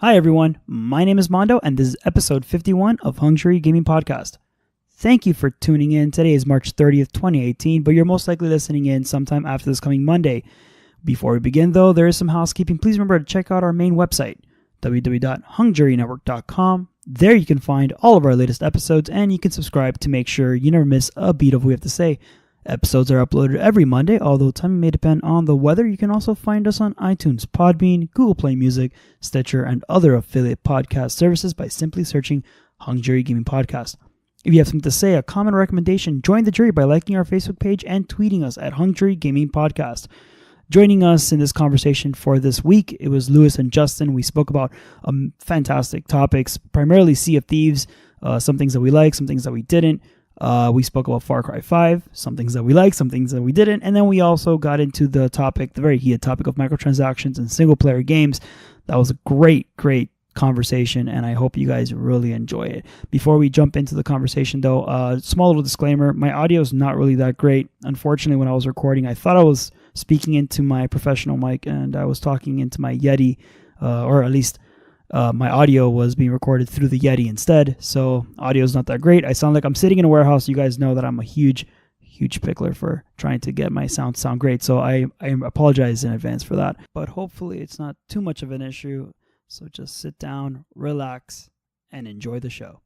Hi everyone, my name is Mondo and this is episode 51 of Hungry Gaming Podcast. Thank you for tuning in. Today is March 30th, 2018, but you're most likely listening in sometime after this coming Monday. Before we begin though, there is some housekeeping. Please remember to check out our main website, www.hungjurynetwork.com. There you can find all of our latest episodes and you can subscribe to make sure you never miss a beat of what we have to say. Episodes are uploaded every Monday, although timing may depend on the weather. You can also find us on iTunes, Podbean, Google Play Music, Stitcher, and other affiliate podcast services by simply searching Hungry Gaming Podcast. If you have something to say, a comment or recommendation, join the jury by liking our Facebook page and tweeting us at Hungry Gaming Podcast. Joining us in this conversation for this week, it was Lewis and Justin. We spoke about fantastic topics, primarily Sea of Thieves, some things that we liked, some things that we didn't. We spoke about Far Cry 5, some things that we liked, some things that we didn't, and then we also got into the very heated topic of microtransactions and single-player games. That was a great conversation, and I hope you guys really enjoy it. Before we jump into the conversation, though, small little disclaimer, my audio is not really that great. Unfortunately, when I was recording, I thought I was speaking into my professional mic, and I was talking into my Yeti, or at least my audio was being recorded through the Yeti instead, so audio is not that great. I sound like I'm sitting in a warehouse. You guys know that I'm a huge pickler for trying to get my sound great, so I apologize in advance for that. But hopefully it's not too much of an issue, so just sit down, relax, and enjoy the show.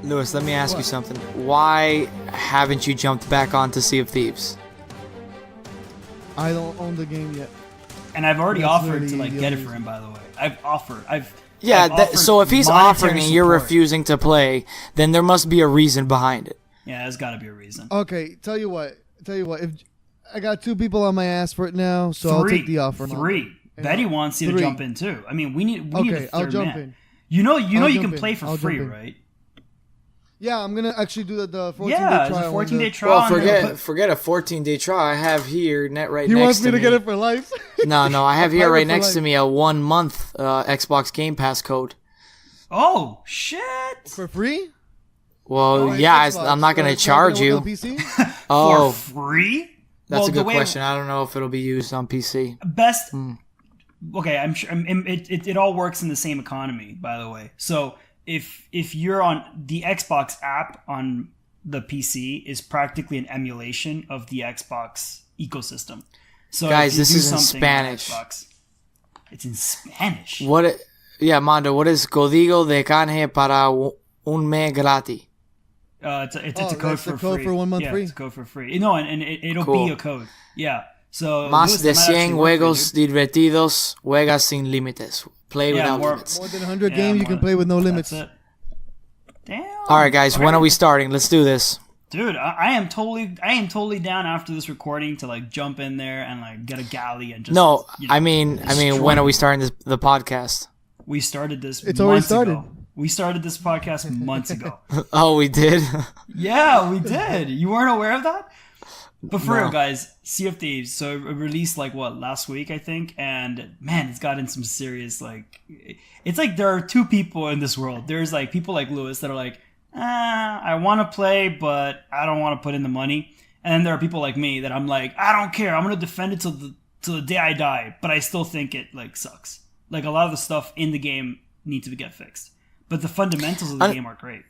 Lewis, let me ask you something. Why haven't you jumped back onto Sea of Thieves? I don't own the game yet. And I've already offered to get it for him, by the way. I've offered. So if he's offering and you're support. refusing to play, then there must be a reason behind it. Yeah, there's got to be a reason. Okay, tell you what. If I got 2 people on my ass for it now, so I'll take the offer. 3. Betty wants you to jump in too. I mean, we need a third I'll jump man. in. You know you can play for free, right? Yeah, I'm gonna actually do the 14-day trial. trial. 14-day trial. Well, forget a 14-day trial. I have here He next to me. He wants me to get it for life. No, I have here right next to me a 1-month Xbox Game Pass code. Oh shit! For free? Well, I'm not gonna charge you. On PC? For free? That's a good question. I don't know if it'll be used on PC. Best. Okay, I'm sure it all works in the same economy. By the way, so. If you're on the Xbox app on the PC is practically an emulation of the Xbox ecosystem. So guys, this is in Spanish. Xbox, it's in Spanish. Mondo, what is código de canje para un mes gratis? It's a code for free. For 1 month free. It's a code for free. No, and it'll be a code. Yeah. So Más de 100 juegos divertidos, juegas sin límites. Play without limits. More than 100 games you can play with no limits. That's it. Damn. All right, guys. When are we starting? Let's do this. Dude, I am totally down after this recording to jump in there and get a galley and just. No, I mean, when are we starting the podcast? We started this. It's already started. Ago. We started this podcast months ago. Oh, we did. Yeah, we did. You weren't aware of that? But for real, guys, Sea of Thieves. So it released last week, I think, and man, it's gotten some serious It's there are 2 people in this world. There's people like Lewis that are I want to play, but I don't want to put in the money. And then there are people like me that I'm I don't care. I'm gonna defend it till the day I die. But I still think it sucks. A lot of the stuff in the game needs to get fixed, but the fundamentals of the game are great.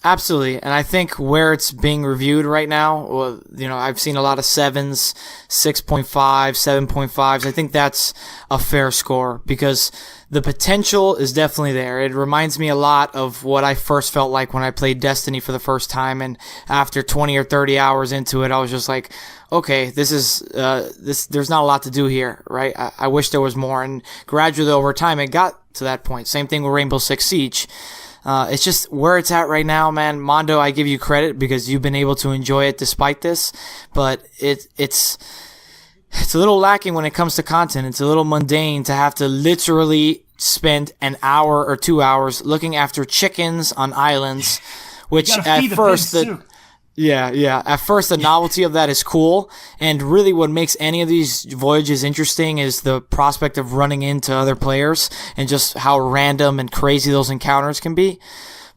Absolutely, and I think where it's being reviewed right now, I've seen a lot of 7s, 6.5, 7.5s. I think that's a fair score because the potential is definitely there. It reminds me a lot of what I first felt like when I played Destiny for the first time, and after 20 or 30 hours into it, I was just like, okay, there's not a lot to do here, right? I wish there was more, and gradually over time, it got to that point. Same thing with Rainbow Six Siege. It's just where it's at right now, man. Mondo, I give you credit because you've been able to enjoy it despite this, but it's a little lacking when it comes to content. It's a little mundane to have to literally spend an hour or 2 hours looking after chickens on islands which at first at first the novelty of that is cool, and really what makes any of these voyages interesting is the prospect of running into other players and just how random and crazy those encounters can be.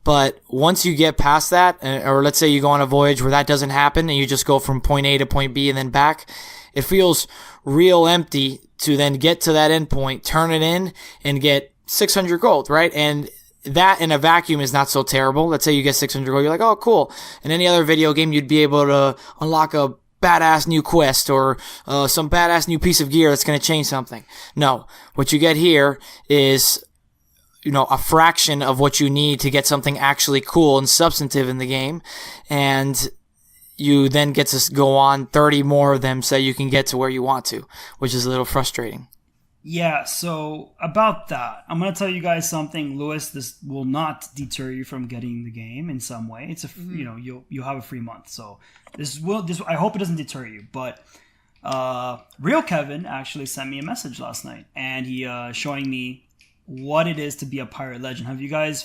But once you get past that, or let's say you go on a voyage where that doesn't happen and you just go from point A to point B and then back, it feels real empty to then get to that end point, turn it in, and get 600 gold, right? And that in a vacuum is not so terrible. Let's say you get 600 gold. You're like, oh, cool. In any other video game, you'd be able to unlock a badass new quest or some badass new piece of gear that's going to change something. No. What you get here is, a fraction of what you need to get something actually cool and substantive in the game. And you then get to go on 30 more of them so you can get to where you want to, which is a little frustrating. Yeah, so about that, I'm going to tell you guys something, Lewis. This will not deter you from getting the game in some way. It's you'll have a free month, so this I hope it doesn't deter you. But Real Kevin actually sent me a message last night, and he showing me what it is to be a pirate legend. Are you guys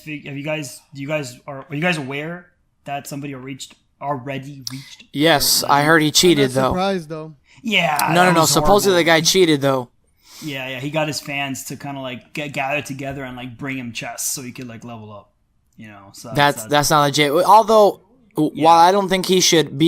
aware that somebody already reached? Yes, I heard he cheated though. Surprised though. Yeah. No. Supposedly the guy cheated though. Yeah. He got his fans to kind of like gather together and like bring him chests so he could like level up. So that's not legit. Although, while I don't think he should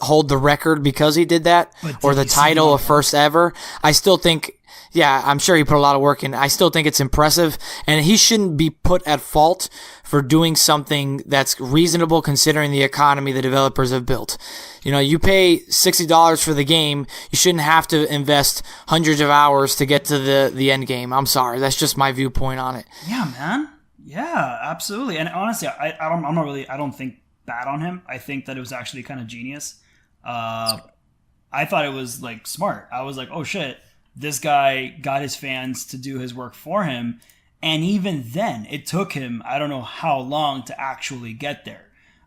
hold the record because he did that or the title of first ever, I still think. Yeah, I'm sure he put a lot of work in. I still think it's impressive, and he shouldn't be put at fault for doing something that's reasonable considering the economy the developers have built. You pay $60 for the game, you shouldn't have to invest hundreds of hours to get to the end game. I'm sorry, that's just my viewpoint on it. Yeah, man. Yeah, absolutely. And honestly, I don't think bad on him. I think that it was actually kind of genius. I thought it was like smart. I was like, oh shit. This guy got his fans to do his work for him. And even then, it took him, I don't know how long to actually get there.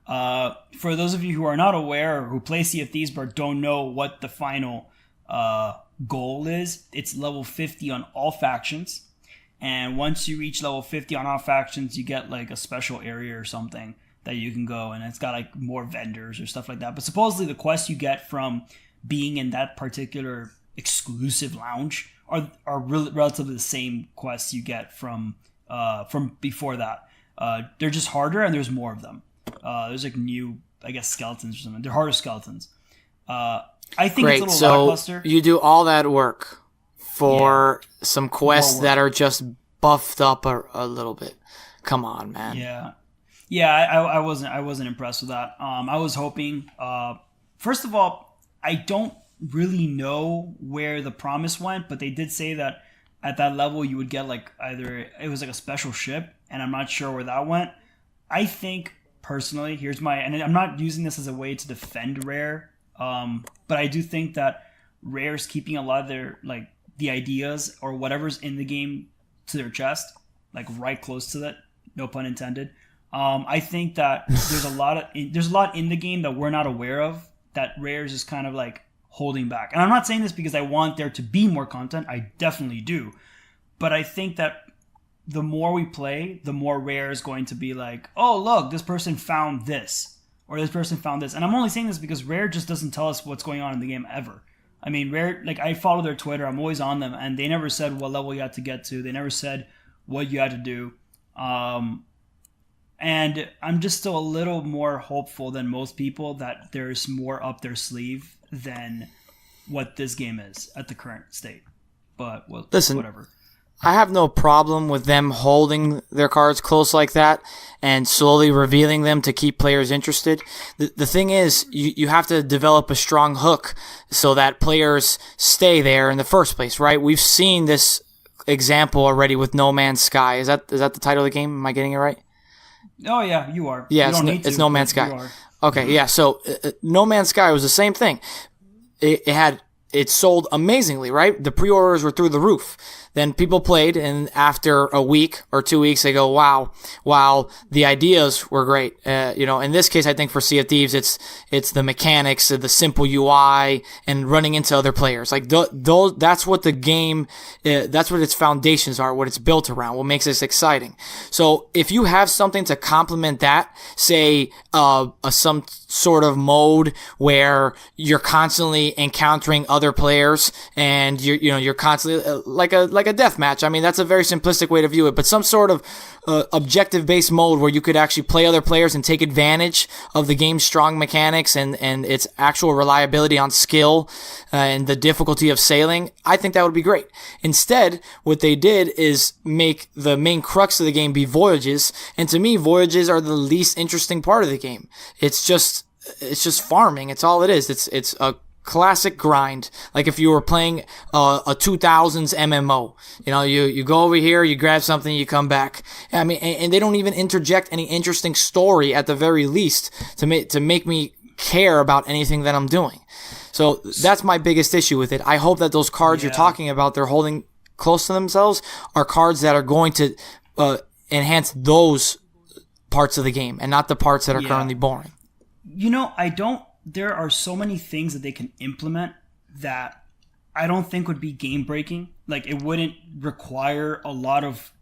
For those of you who are not aware or who play Sea of Thieves but don't know what the final goal is, it's level 50 on all factions. And once you reach level 50 on all factions, you get like a special area or something that you can go. And it's got like more vendors or stuff like that. But supposedly the quests you get from being in that particular exclusive lounge are relatively the same quests you get from before that. They're just harder and there's more of them. There's like new, I guess, skeletons or something. They're harder skeletons. I think Great. It's a little lackluster. You do all that work for some quests that are just buffed up a little bit. Come on, man. Yeah. I wasn't impressed with that. I was hoping. First of all, I don't really know where the promise went, but they did say that at that level you would get like either it was like a special ship, and I'm not sure where that went. I think personally, and I'm not using this as a way to defend Rare, but I do think that Rare's keeping a lot of their like the ideas or whatever's in the game to their chest, like right close to that. No pun intended. I think that there's a lot in the game that we're not aware of that Rare's is kind of like holding back. And I'm not saying this because I want there to be more content. I definitely do. But I think that the more we play, the more Rare is going to be like, oh, look, this person found this. Or this person found this. And I'm only saying this because Rare just doesn't tell us what's going on in the game ever. I mean, Rare, like I follow their Twitter. I'm always on them. And they never said what level you had to get to. They never said what you had to do. And I'm just still a little more hopeful than most people that there's more up their sleeve than what this game is at the current state. But well, listen, whatever. I have no problem with them holding their cards close like that and slowly revealing them to keep players interested. The thing is, you have to develop a strong hook so that players stay there in the first place, right? We've seen this example already with No Man's Sky. Is that the title of the game? Am I getting it right? Oh, yeah, you are. Yeah, it's No Man's Sky. Okay, yeah, so No Man's Sky was the same thing. It sold amazingly, right? The pre-orders were through the roof. then people played, and after a week or 2 weeks, they go, wow, while the ideas were great. In this case, I think for Sea of Thieves, it's the mechanics, the simple UI, and running into other players. Like that's what the game, that's what its foundations are, what it's built around, what makes it exciting. So if you have something to complement that, say some sort of mode where you're constantly encountering other players and you're constantly like a death match. I mean, that's a very simplistic way to view it, but some sort of objective based mode where you could actually play other players and take advantage of the game's strong mechanics and its actual reliability on skill and the difficulty of sailing. I think that would be great. Instead, what they did is make the main crux of the game be voyages, and to me, voyages are the least interesting part of the game. It's just farming. It's all it is. It's a classic grind. Like if you were playing a 2000s MMO, you go over here, you grab something, you come back. I mean, and they don't even interject any interesting story at the very least to make me care about anything that I'm doing. So that's my biggest issue with it. I hope that those cards you're talking about, they're holding close to themselves, are cards that are going to enhance those parts of the game and not the parts that are currently boring. There are so many things that they can implement that I don't think would be game breaking. Like, it wouldn't require a lot of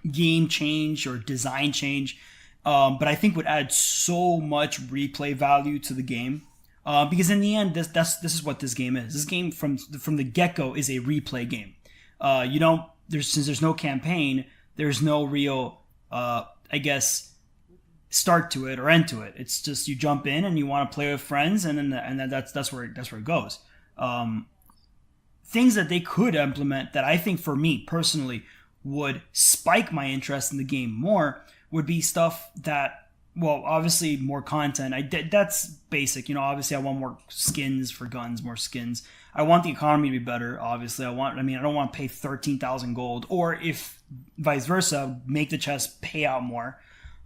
game change or design change, but I think would add so much replay value to the game. Because in the end, this is what this game is. This game from the get-go is a replay game. Since there's no campaign, there's no real, start to it or end to it. It's just you jump in and you want to play with friends, and then that's where it goes. Things that they could implement that I think for me personally would spike my interest in the game more would be stuff that, well, obviously more content. That's basic. Obviously I want more skins for guns, more skins. I want the economy to be better. Obviously I don't want to pay 13,000 gold, or if vice versa, make the chest pay out more.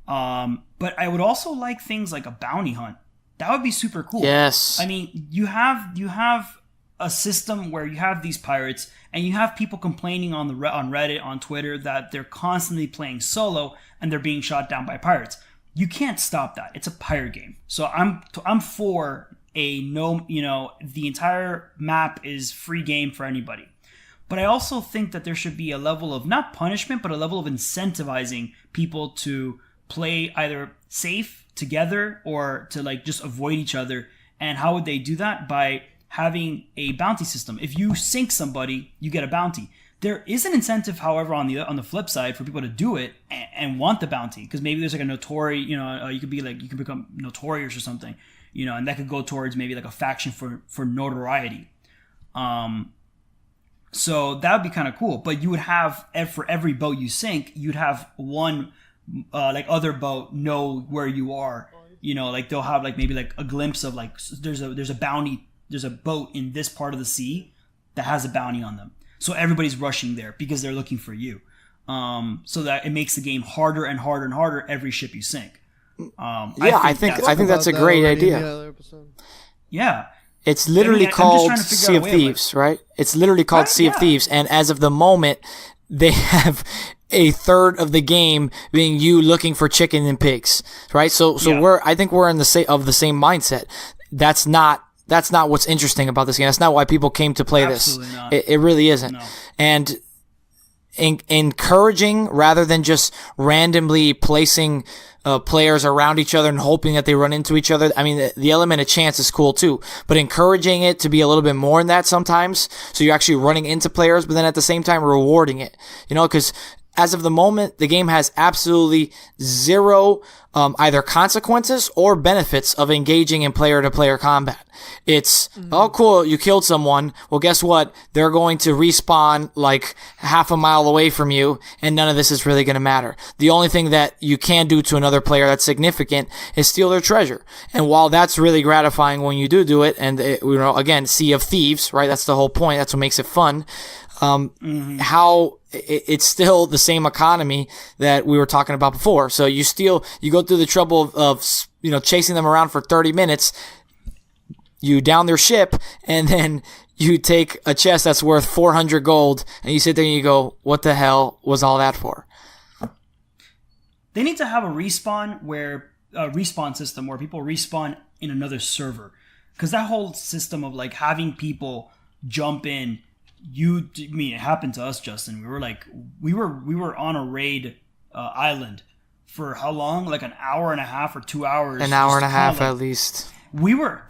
But I would also like things like a bounty hunt. That would be super cool. Yes. I mean, you have a system where you have these pirates, and you have people complaining on Reddit, on Twitter, that they're constantly playing solo and they're being shot down by pirates. You can't stop that. It's a pirate game. So I'm for the entire map is free game for anybody. But I also think that there should be a level of, not punishment, but a level of incentivizing people to play either safe together or to just avoid each other. And how would they do that? By having a bounty system. If you sink somebody, you get a bounty. There is an incentive, however, on the flip side, for people to do it and want the bounty, because maybe there's like a notori, you can become notorious or something, and that could go towards maybe like a faction for notoriety. So that would be kind of cool. But you would have, for every boat you sink, you'd have one other boat know where you are. They'll have maybe a glimpse of there's a bounty, there's a boat in this part of the sea that has a bounty on them. So everybody's rushing there because they're looking for you. So that it makes the game harder and harder and harder every ship you sink. I think that's a great idea. Yeah. It's literally called Sea of Thieves, right? It's literally called Sea of Thieves, and as of the moment, they have a third of the game being you looking for chicken and pigs, right? So I think we're in the same mindset. That's not what's interesting about this game. That's not why people came to play Absolutely this. Not. It really isn't. No. And encouraging rather than just randomly placing players around each other and hoping that they run into each other. I mean, the element of chance is cool too, but encouraging it to be a little bit more than that sometimes. So you're actually running into players, but then at the same time rewarding it, because as of the moment, the game has absolutely zero either consequences or benefits of engaging in player-to-player combat. It's, oh, cool, you killed someone. Well, guess what? They're going to respawn half a mile away from you, and none of this is really going to matter. The only thing that you can do to another player that's significant is steal their treasure. And while that's really gratifying when you do it, and again, Sea of Thieves, right? That's the whole point. That's what makes it fun. How it's still the same economy that we were talking about before. So you go through the trouble of chasing them around for 30 minutes, you down their ship, and then you take a chest that's worth 400 gold, and you sit there and you go, what the hell was all that for? They need to have a respawn system where people respawn in another server. Because that whole system of like having people jump in, it happened to us, Justin. We were on a raid island for how long? Like an hour and a half or 2 hours. An hour and a half at least. We were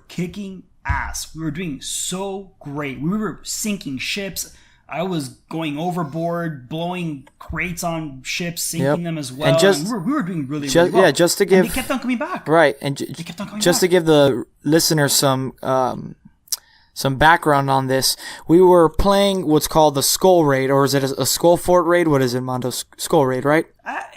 kicking ass. We were doing so great. We were sinking ships. I was going overboard, blowing crates on ships, sinking them as well. And we were doing really well. Yeah, just to give... And they kept on coming back. Right. And they kept on coming just back. to give the listeners some background on this, we were playing what's called the Skull Raid, or is it a Skull Fort Raid? What is it, Mondo? Skull Raid, right?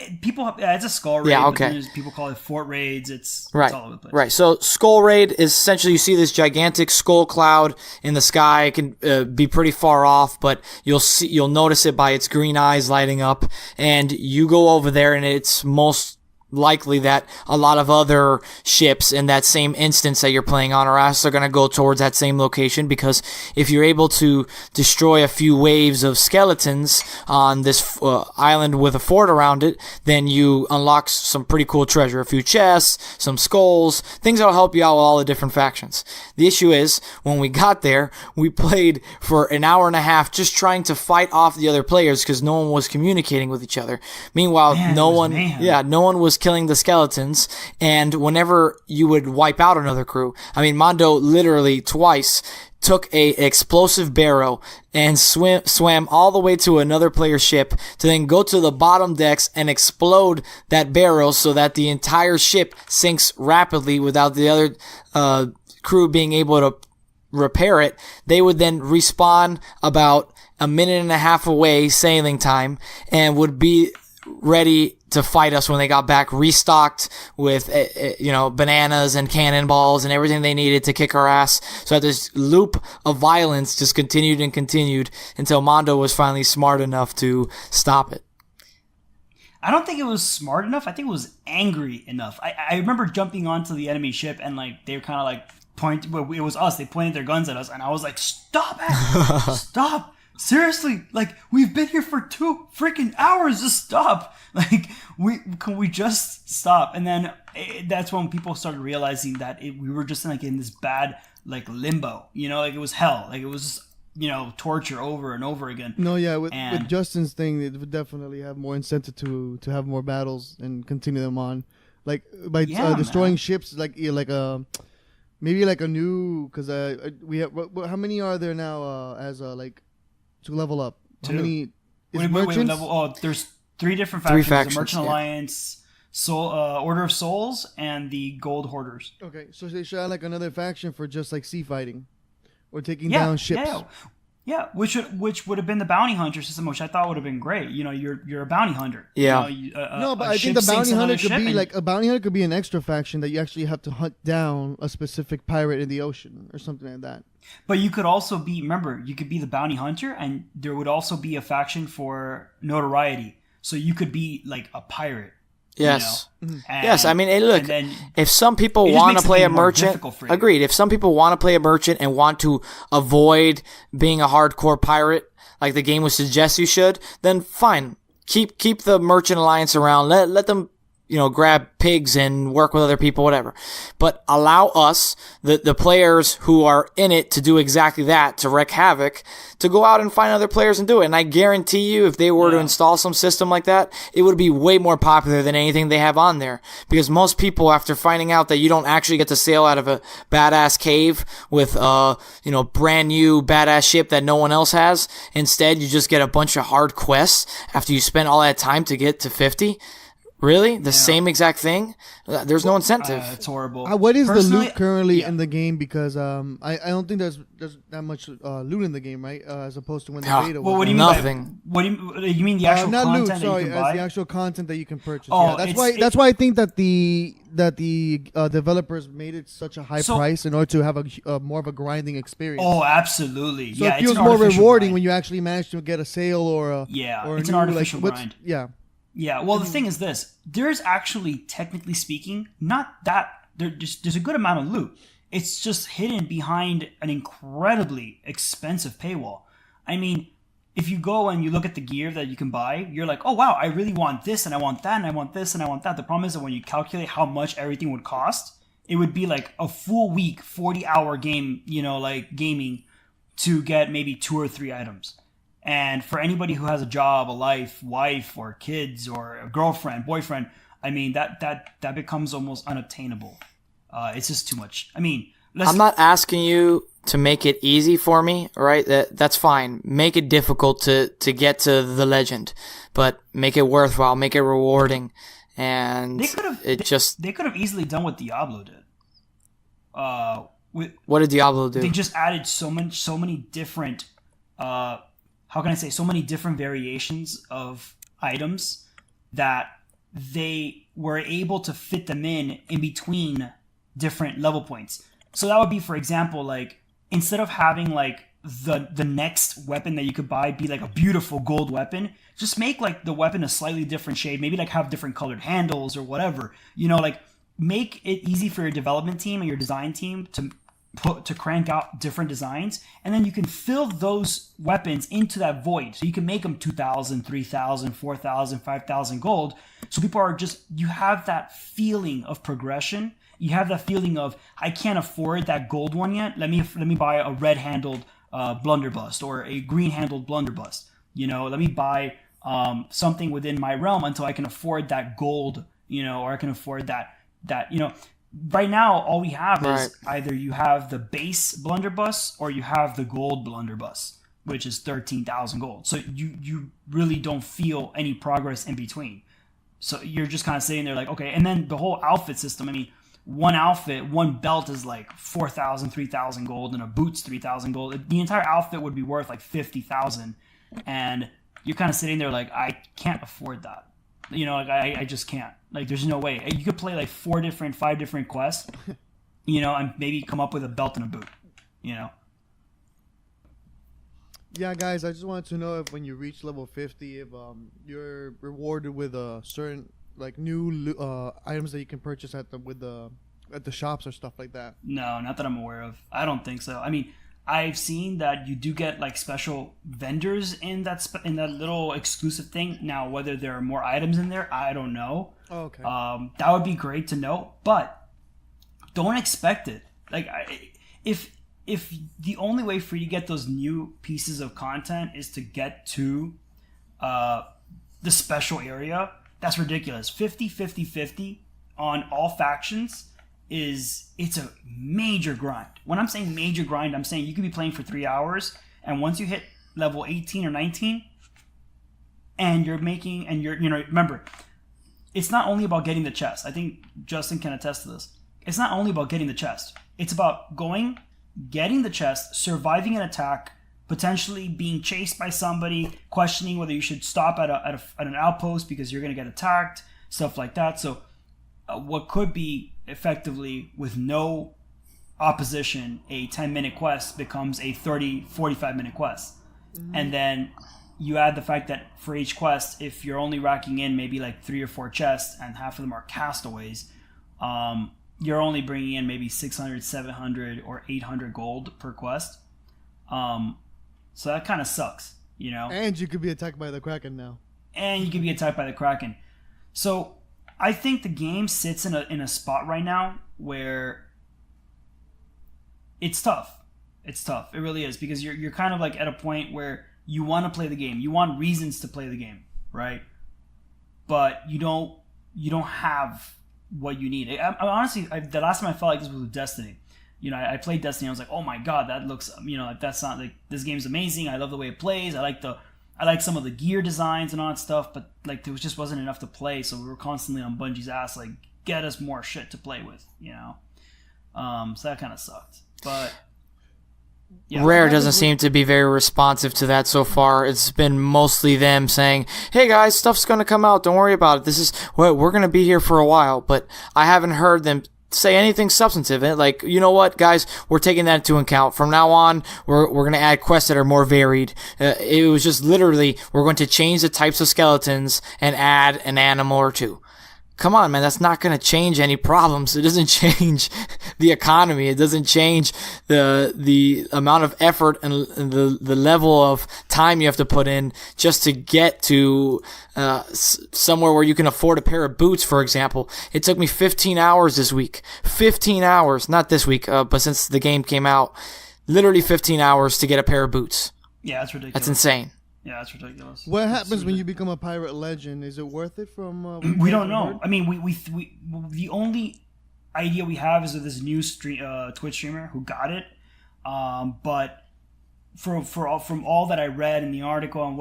It's a Skull Raid. Yeah, okay. But people call it Fort Raids. It's right, all over the place. Right. So Skull Raid is essentially, you see this gigantic skull cloud in the sky. It can be pretty far off, but you'll notice it by its green eyes lighting up, and you go over there, and it's most likely that a lot of other ships in that same instance that you're playing on are also going to go towards that same location, because if you're able to destroy a few waves of skeletons on this island with a fort around it, then you unlock some pretty cool treasure, a few chests, some skulls, things that'll help you out with all the different factions. The issue is, when we got there, we played for an hour and a half just trying to fight off the other players because no one was communicating with each other. Meanwhile, no one was killing the skeletons, and whenever you would wipe out another crew, I mean, Mondo literally twice took a explosive barrow and swam all the way to another player's ship to then go to the bottom decks and explode that barrow so that the entire ship sinks rapidly without the other crew being able to repair it. They would then respawn about a minute and a half away sailing time and would be ready to fight us when they got back, restocked with bananas and cannonballs and everything they needed to kick our ass. So this loop of violence just continued and continued until Mondo was finally smart enough to stop it. I don't think it was smart enough. I think it was angry enough. I remember jumping onto the enemy ship, and like they were kind of like pointing. Well, it was us. They pointed their guns at us, and I was like, "Stop it! Stop! Seriously! Like, we've been here for 2 freaking hours. Just stop! Like, can we just stop?" And then that's when people started realizing that we were just like in this bad like limbo. Like it was hell. Like it was torture over and over again. No, yeah. With Justin's thing, it would definitely have more incentive to have more battles and continue them on, like by destroying ships. Maybe like a new, because we have how many are there now to level up? 2. How many is merchants? There's 3 different factions: the Merchant Alliance, Order of Souls, and the Gold Hoarders. Okay, so they should add like another faction for just like sea fighting or taking down ships. Yeah, which would have been the bounty hunter system, which I thought would have been great. You're a bounty hunter. Yeah. No, but I think the bounty hunter could be like a bounty hunter could be an extra faction that you actually have to hunt down a specific pirate in the ocean or something like that. But you could also be, remember, you could be the bounty hunter, and there would also be a faction for notoriety. So you could be like a pirate. Yes. Yes. I mean, look, if some people want to play a merchant, agreed. If some people want to play a merchant and want to avoid being a hardcore pirate, like the game would suggest you should, then fine. Keep the Merchant Alliance around. Let them, grab pigs and work with other people, whatever. But allow us, the players who are in it to do exactly that, to wreak havoc, to go out and find other players and do it. And I guarantee you, if they were to install some system like that, it would be way more popular than anything they have on there. Because most people, after finding out that you don't actually get to sail out of a badass cave with brand new badass ship that no one else has, instead you just get a bunch of hard quests after you spend all that time to get to 50. Really? The same exact thing? There's no incentive. It's horrible. What is the loot currently in the game? Because I don't think there's that much loot in the game, right? As opposed to when the beta was. What do you mean? Nothing. What do you mean? The actual content that you can buy? The actual content that you can purchase. Oh, that's why I think that the developers made it such a high price in order to have a more of a grinding experience. Oh, absolutely. So it feels more rewarding when you actually manage to get a sale or it's an artificial grind. Yeah. Yeah, well, the thing is this. There's actually, technically speaking, not that... There's a good amount of loot. It's just hidden behind an incredibly expensive paywall. I mean, if you go and you look at the gear that you can buy, you're like, oh wow, I really want this and I want that and I want this and I want that. The problem is that when you calculate how much everything would cost, it would be like a full week, 40-hour game, like gaming to get maybe 2 or 3 items. And for anybody who has a job, a life, wife, or kids, or a girlfriend, boyfriend, I mean, that becomes almost unobtainable. It's just too much. I mean, I'm not asking you to make it easy for me, right? That's fine. Make it difficult to get to the legend, but make it worthwhile, make it rewarding. And they could have easily done what Diablo did. What did Diablo do? They just added so many different so many different variations of items that they were able to fit them in between different level points. So that would be, for example, like instead of having like the next weapon that you could buy be like a beautiful gold weapon, just make like the weapon a slightly different shade, maybe like have different colored handles or whatever, like make it easy for your development team and your design team to crank out different designs, and then you can fill those weapons into that void. So you can make them 2,000, 3,000, 4,000, 5,000 gold. So people are you have that feeling of progression. You have that feeling of, I can't afford that gold one yet. Let me buy a red-handled blunderbuss or a green-handled blunderbuss. Let me buy something within my realm until I can afford that gold, or I can afford that. Right now, all we have is either you have the base blunderbuss or you have the gold blunderbuss, which is 13,000 gold. So you really don't feel any progress in between. So you're just kind of sitting there like, okay. And then the whole outfit system, I mean, one outfit, one belt is like 4,000, 3,000 gold, and a boot's 3,000 gold. The entire outfit would be worth like 50,000. And you're kind of sitting there like, I can't afford that. I just can't. Like, there's no way. You could play like 5 different quests, and maybe come up with a belt and a boot, Yeah, guys, I just wanted to know if when you reach level 50, if you're rewarded with a certain like new items that you can purchase at the shops or stuff like that. No, not that I'm aware of. I don't think so. I mean, I've seen that you do get like special vendors in that little exclusive thing. Now, whether there are more items in there, I don't know. Oh, okay. That would be great to know, but don't expect it. Like, if the only way for you to get those new pieces of content is to get to the special area, that's ridiculous. 50 on all factions. It's a major grind. When I'm saying major grind, I'm saying you could be playing for 3 hours, and once you hit level 18 or 19, and remember, it's not only about getting the chest. I think Justin can attest to this. It's not only about getting the chest. It's about getting the chest, surviving an attack, potentially being chased by somebody, questioning whether you should stop at an outpost because you're going to get attacked, stuff like that. So what could be effectively, with no opposition, a 10-minute quest becomes a 45-minute quest. Mm-hmm. And then you add the fact that for each quest, if you're only racking in maybe like 3 or 4 chests and half of them are castaways, you're only bringing in maybe 600, 700, or 800 gold per quest. So that kind of sucks, And you could be attacked by the Kraken now. So I think the game sits in a spot right now where it's tough. It's tough. It really is, because you're kind of like at a point where you want to play the game. You want reasons to play the game, right? But you don't have what you need. I honestly, the last time I felt like this was with Destiny. I played Destiny. I was like, oh my god, that looks. That's not like, this game's amazing. I love the way it plays. I like some of the gear designs and all that stuff, but like there just wasn't enough to play, so we were constantly on Bungie's ass, like, get us more shit to play with, So that kind of sucked. But yeah, Rare doesn't seem to be very responsive to that so far. It's been mostly them saying, hey guys, stuff's going to come out, don't worry about it. We're going to be here for a while, but I haven't heard them say anything substantive. Like, you know what, guys, we're taking that into account. From now on, we're going to add quests that are more varied. It was just literally, we're going to change the types of skeletons and add an animal or two. come on, man, that's not going to change any problems. It doesn't change the economy. It doesn't change the amount of effort and the level of time you have to put in just to get to somewhere where you can afford a pair of boots, for example. It took me 15 hours this week. 15 hours, not this week, but since the game came out, literally 15 hours to get a pair of boots. Yeah, that's ridiculous. That's insane. Yeah, that's ridiculous. What happens when you become a pirate legend? Is it worth it? We don't know. I mean, we the only idea we have is of this new Twitch streamer who got it. But from all that I read in the article and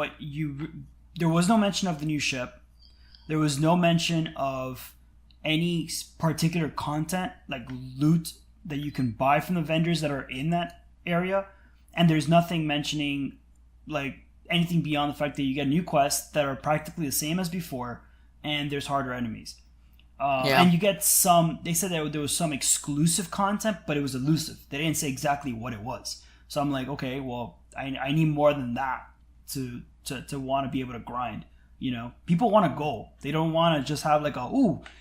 there was no mention of the new ship. There was no mention of any particular content like loot that you can buy from the vendors that are in that area, and there's nothing mentioning like anything beyond the fact that you get new quests that are practically the same as before, and there's harder enemies. And you get some. They said that there was some exclusive content, but it was elusive. They didn't say exactly what it was. So I'm like, okay, well, I need more than that to want to be able to grind. You know, people want a goal. They don't want to just have like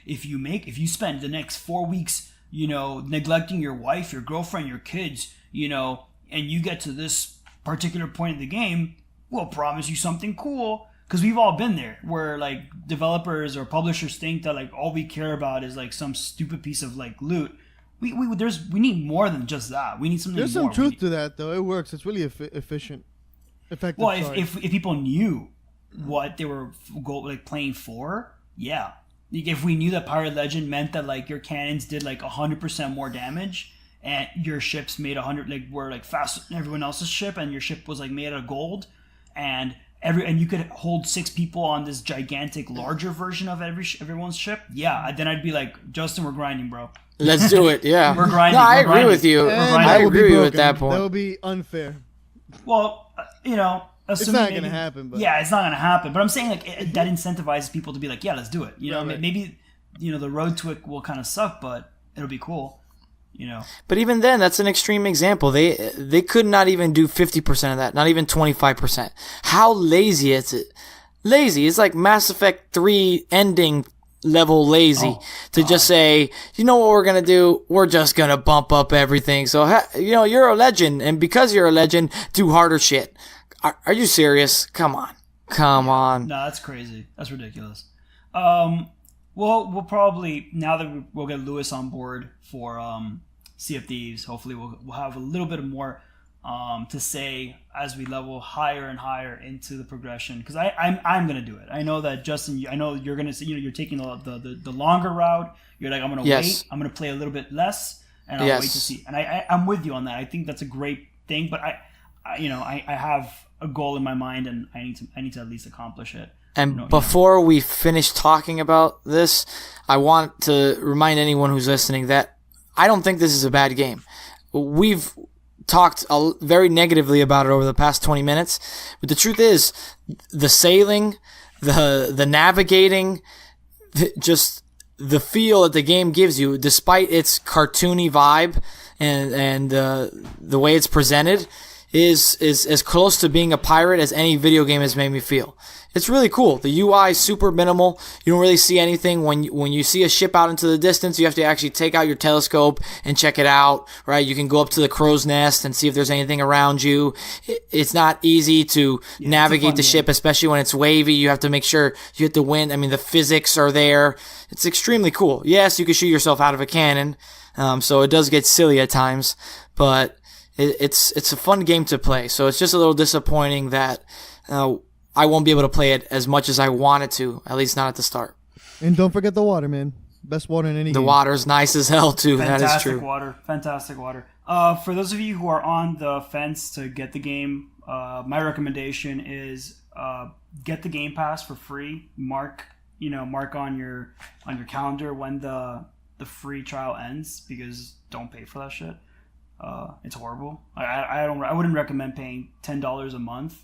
if you spend the next 4 weeks, you know, neglecting your wife, your girlfriend, your kids, you know, and you get to this particular point in the game, we'll promise you something cool. Because we've all been there where like developers or publishers think that like all we care about is like some stupid piece of like loot. We need more than just that. We need something more. There's some truth to that though. It works. It's really efficient. Effective. Well, if people knew what they were playing for, yeah. Like, if we knew that Pirate Legend meant that like your cannons did like 100% more damage and your ships made 100 like were like faster than everyone else's ship, and your ship was like made out of gold, and you could hold 6 people on this gigantic larger version of everyone's ship, yeah, then I'd be like, Justin, we're grinding, bro. Let's do it. Yeah, we're grinding. No, I agree with you. I agree with you at that point. That would be unfair. Well, you know, it's not going to happen. But. Yeah, it's not going to happen. But I'm saying like that incentivizes people to be like, yeah, let's do it. You know, right. Maybe you know the road to it will kind of suck, but it'll be cool. You know. But even then, that's an extreme example. They could not even do 50% of that, not even 25%. How lazy is it? Lazy. It's like Mass Effect 3 ending level lazy to just say, you know what we're going to do? We're just going to bump up everything. So, you know, you're a legend, and because you're a legend, do harder shit. Are you serious? Come on. No, that's crazy. That's ridiculous. Well, we'll probably, now that we'll get Lewis on board for Sea of Thieves, hopefully we'll have a little bit more to say as we level higher and higher into the progression. Because I'm gonna do it. I know that Justin, I know you're gonna say, you know, you're taking the longer route. You're like, I'm gonna wait. I'm gonna play a little bit less, and I'll wait to see. And I'm with you on that. I think that's a great thing. But I have a goal in my mind, and I need to at least accomplish it. And before we finish talking about this, I want to remind anyone who's listening that I don't think this is a bad game. We've talked very negatively about it over the past 20 minutes, but the truth is, the sailing, the navigating, just the feel that the game gives you, despite its cartoony vibe and the way it's presented, is as close to being a pirate as any video game has made me feel. It's really cool. The UI is super minimal. You don't really see anything. When you see a ship out into the distance, you have to actually take out your telescope and check it out, right? You can go up to the crow's nest and see if there's anything around you. It's not easy to navigate the ship, especially when it's wavy. You have to make sure you hit the wind. I mean, the physics are there. It's extremely cool. Yes, you can shoot yourself out of a cannon, so it does get silly at times, but it's a fun game to play. So it's just a little disappointing that I won't be able to play it as much as I wanted to, at least not at the start. And don't forget the water, man. Best water in any game. The water's nice as hell, too. Fantastic, that is true. Fantastic water. For those of you who are on the fence to get the game, my recommendation is get the Game Pass for free. Mark on your calendar when the free trial ends, because don't pay for that shit. It's horrible. I wouldn't recommend paying $10 a month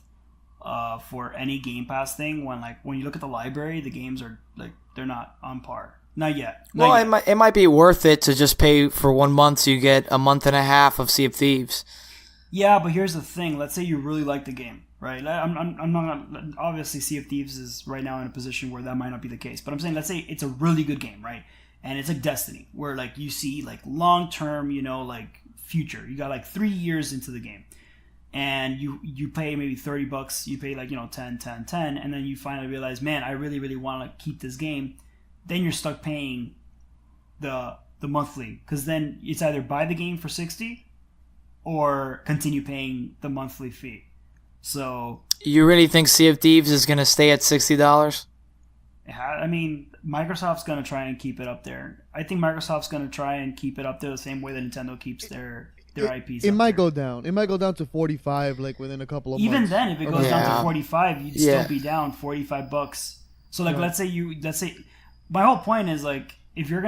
for any Game Pass thing when you look at the library, the games are like, they're not on par. Not yet. It might be worth it to just pay for 1 month so you get a month and a half of Sea of Thieves. Yeah, but here's the thing. Let's say you really like the game, right? I'm not obviously Sea of Thieves is right now in a position where that might not be the case, but I'm saying let's say it's a really good game, right? And it's like Destiny, where like you see like long term, like future. You got like 3 years into the game, and you pay maybe $30. You pay like 10, 10, 10, and then you finally realize, man, I really really want to keep this game. Then you're stuck paying the monthly, because then it's either buy the game for $60 or continue paying the monthly fee. So you really think Sea of Thieves is going to stay at $60? I mean, Microsoft's going to try and keep it up there. I think Microsoft's going to try and keep it up there the same way that Nintendo keeps their IPs. It might go down. It might go down to 45, like within a couple of months. Even then, if it goes down to 45, you'd still be down $45. So like, let's say, my whole point is like, if you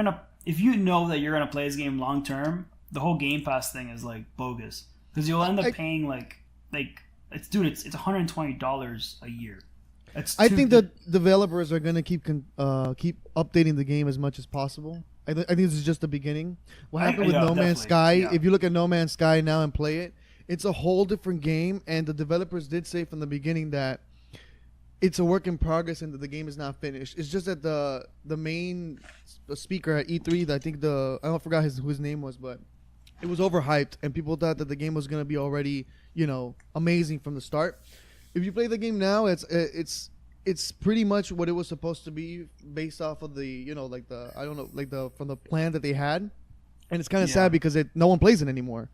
know that you're gonna play this game long term, the whole Game Pass thing is like bogus, because you'll end up paying like it's $120 a year. I think the developers are gonna keep updating the game as much as possible. I think this is just the beginning. What happened with No Man's Sky? Yeah. If you look at No Man's Sky now and play it, it's a whole different game. And the developers did say from the beginning that it's a work in progress and that the game is not finished. It's just that the main speaker at E3, I forgot who his name was, but it was overhyped and people thought that the game was gonna be already amazing from the start. If you play the game now, it's pretty much what it was supposed to be based off of the from the plan that they had, and it's kind of sad because no one plays it anymore.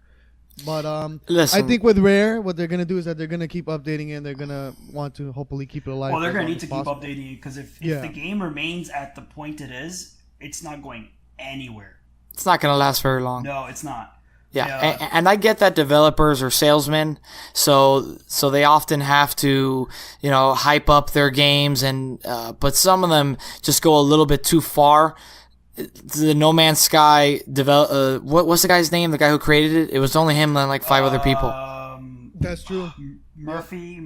But I think with Rare, what they're gonna do is that they're gonna keep updating it, and they're gonna want to hopefully keep it alive. Well, they're gonna need to keep updating it, because if the game remains at the point it is, it's not going anywhere. It's not gonna last very long. No, it's not. Yeah, and I get that developers are salesmen, so they often have to, hype up their games, and but some of them just go a little bit too far. The No Man's Sky what's the guy's name? The guy who created it? It was only him and like 5 other people. That's true. Murphy.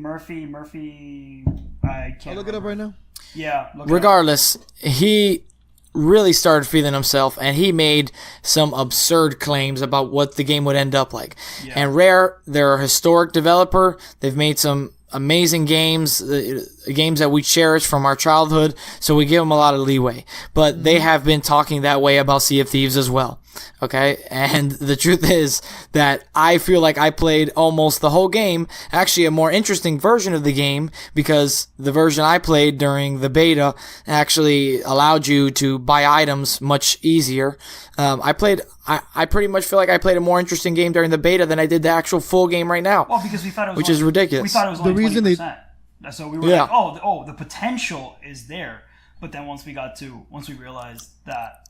I can't. I'll look it up right now. Yeah. Regardless, he really started feeling himself, and he made some absurd claims about what the game would end up like. Yeah. And Rare, they're a historic developer. They've made some amazing games, games that we cherish from our childhood, so we give them a lot of leeway. But they have been talking that way about Sea of Thieves as well. Okay? And the truth is that I feel like I played almost the whole game, actually a more interesting version of the game, because the version I played during the beta actually allowed you to buy items much easier. I pretty much feel like I played a more interesting game during the beta than I did the actual full game right now. Well, because we thought it was which is ridiculous. We thought it was only 20%. So we were like, the potential is there. But then once we realized that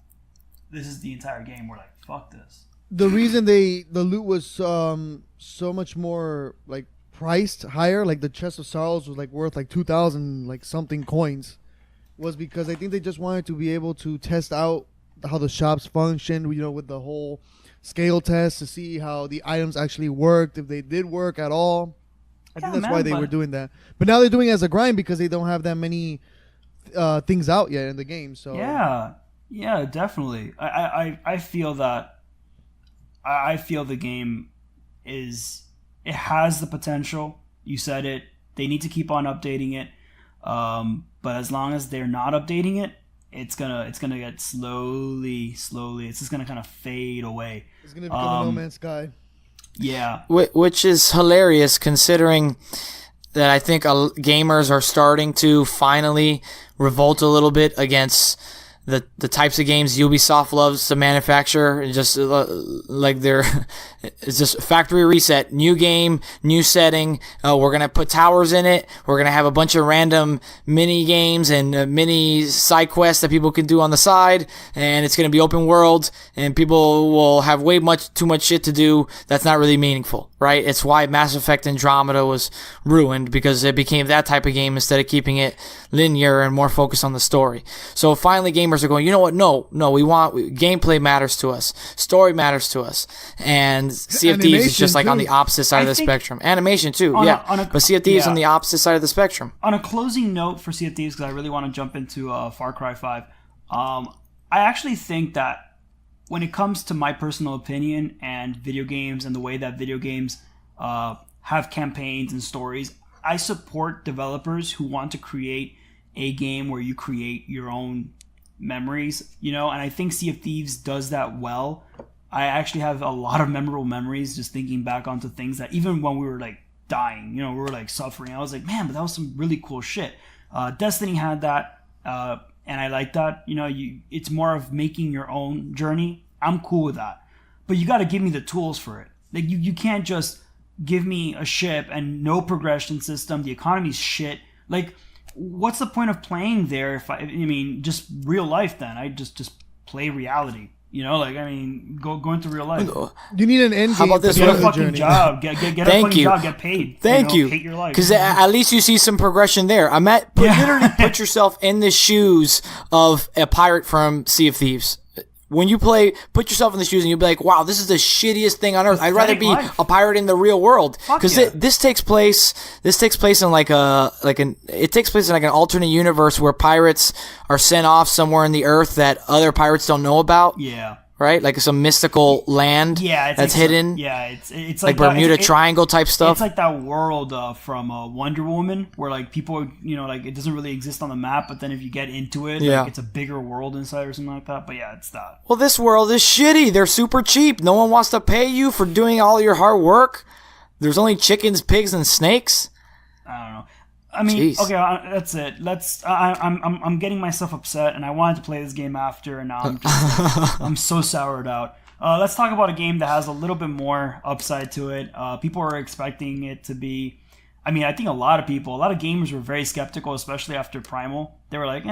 this is the entire game, we're like, fuck this. The reason the loot was so much more like priced higher, like the Chest of Sorrows was like worth like 2,000 like something coins, was because I think they just wanted to be able to test out how the shops function, with the whole scale test, to see how the items actually worked, if they did work at all. I think that's why they were doing that. But now they're doing it as a grind because they don't have that many things out yet in the game. So yeah, definitely. I feel that. I feel the game it has the potential. You said it. They need to keep on updating it. But as long as they're not updating it, it's gonna get slowly. It's just gonna kind of fade away. It's gonna become a No Man's Sky. Yeah, which is hilarious considering that I think gamers are starting to finally revolt a little bit against the types of games Ubisoft loves to manufacture, and just like it's just factory reset, new game, new setting. We're gonna put towers in it. We're gonna have a bunch of random mini games and mini side quests that people can do on the side, and it's gonna be open world, and people will have way too much shit to do that's not really meaningful, right? It's why Mass Effect Andromeda was ruined, because it became that type of game instead of keeping it linear and more focused on the story. So finally gamers are going, you know what? No, gameplay matters to us. Story matters to us. And Sea of Thieves is just like on the opposite side of the spectrum. Animation too, but Sea of Thieves on the opposite side of the spectrum. On a closing note for Sea of Thieves, because I really want to jump into Far Cry 5, I actually think that when it comes to my personal opinion and video games and the way that video games have campaigns and stories, I support developers who want to create a game where you create your own memories, and I think Sea of Thieves does that well. I actually have a lot of memorable memories just thinking back onto things that even when we were like dying, we were like suffering, I was like, man, but that was some really cool shit. Destiny had that, and I like that. It's more of making your own journey. I'm cool with that, but you got to give me the tools for it. Like you can't just give me a ship and no progression system. The economy's shit. Like, what's the point of playing there if I mean, just real life then? I just play reality. Go into real life. You need an end game. How about this? Get a fucking job. Get a fucking job. Get paid. Thank you. Hate your life. Because at least you see some progression there. Literally put yourself in the shoes of a pirate from Sea of Thieves. When you play, put yourself in the shoes and you'll be like, wow, this is the shittiest thing on earth. I'd rather be a pirate in the real world. Because this takes place in it takes place in like an alternate universe where pirates are sent off somewhere in the earth that other pirates don't know about. Yeah. Right? Like some mystical land that's hidden. It's like Bermuda Triangle type stuff. It's like that world from Wonder Woman where like people, like it doesn't really exist on the map, but then if you get into it, like it's a bigger world inside or something like that. But yeah, it's that. Well, this world is shitty. They're super cheap. No one wants to pay you for doing all your hard work. There's only chickens, pigs, and snakes. I don't know. I mean, Jeez. Okay, that's it. I'm getting myself upset, and I wanted to play this game after, and now I'm so soured out. Let's talk about a game that has a little bit more upside to it. People are expecting it to be. I mean, I think a lot of gamers were very skeptical, especially after Primal. They were like,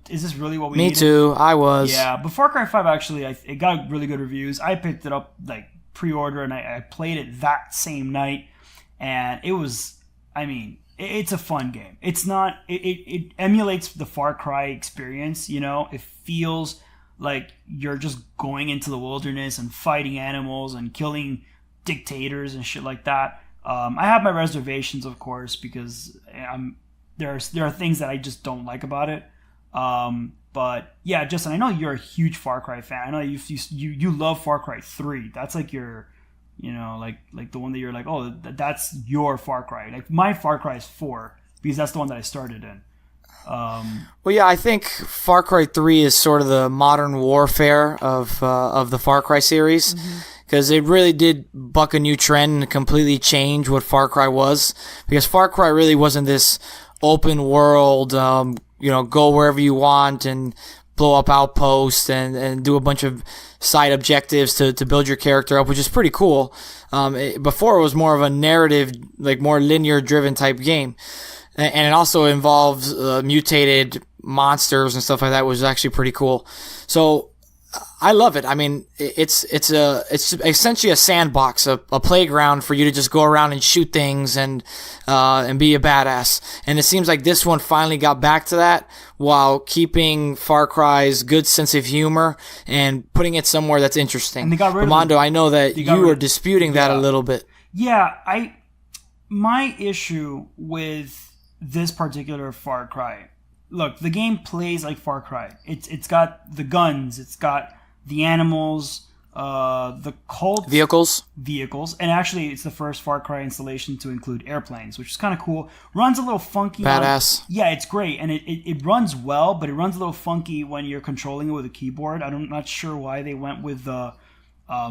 is this really what we needed? Me too. I was. Yeah, but Far Cry 5 actually, it got really good reviews. I picked it up like pre-order, and I played it that same night, and it was. I mean. It's a fun game. It's not. It emulates the Far Cry experience. It feels like you're just going into the wilderness and fighting animals and killing dictators and shit like that. I have my reservations, of course, because there are things that I just don't like about it. But yeah, Justin, I know you're a huge Far Cry fan. I know you love Far Cry 3. That's like your. Like the one that you're like, oh, that's your Far Cry. Like my Far Cry is 4 because that's the one that I started in. Well, yeah, I think Far Cry 3 is sort of the modern warfare of the Far Cry series because it really did buck a new trend and completely change what Far Cry was. Because Far Cry really wasn't this open world, go wherever you want and blow up outposts and do a bunch of side objectives to build your character up, which is pretty cool. Before it was more of a narrative, like more linear driven type game. And it also involves mutated monsters and stuff like that, which is actually pretty cool. So I love it. I mean, it's essentially a sandbox, a playground for you to just go around and shoot things and be a badass. And it seems like this one finally got back to that while keeping Far Cry's good sense of humor and putting it somewhere that's interesting. And they got rid of Mondo, I know that you were disputing that a little bit. Yeah, my issue with this particular Far Cry. Look, the game plays like Far Cry. It's got the guns, it's got the animals, the cult vehicles, and actually it's the first Far Cry installation to include airplanes, which is kind of cool. Runs a little funky. Badass. Yeah, it's great, and it runs well, but it runs a little funky when you're controlling it with a keyboard. I'm not sure why they went with the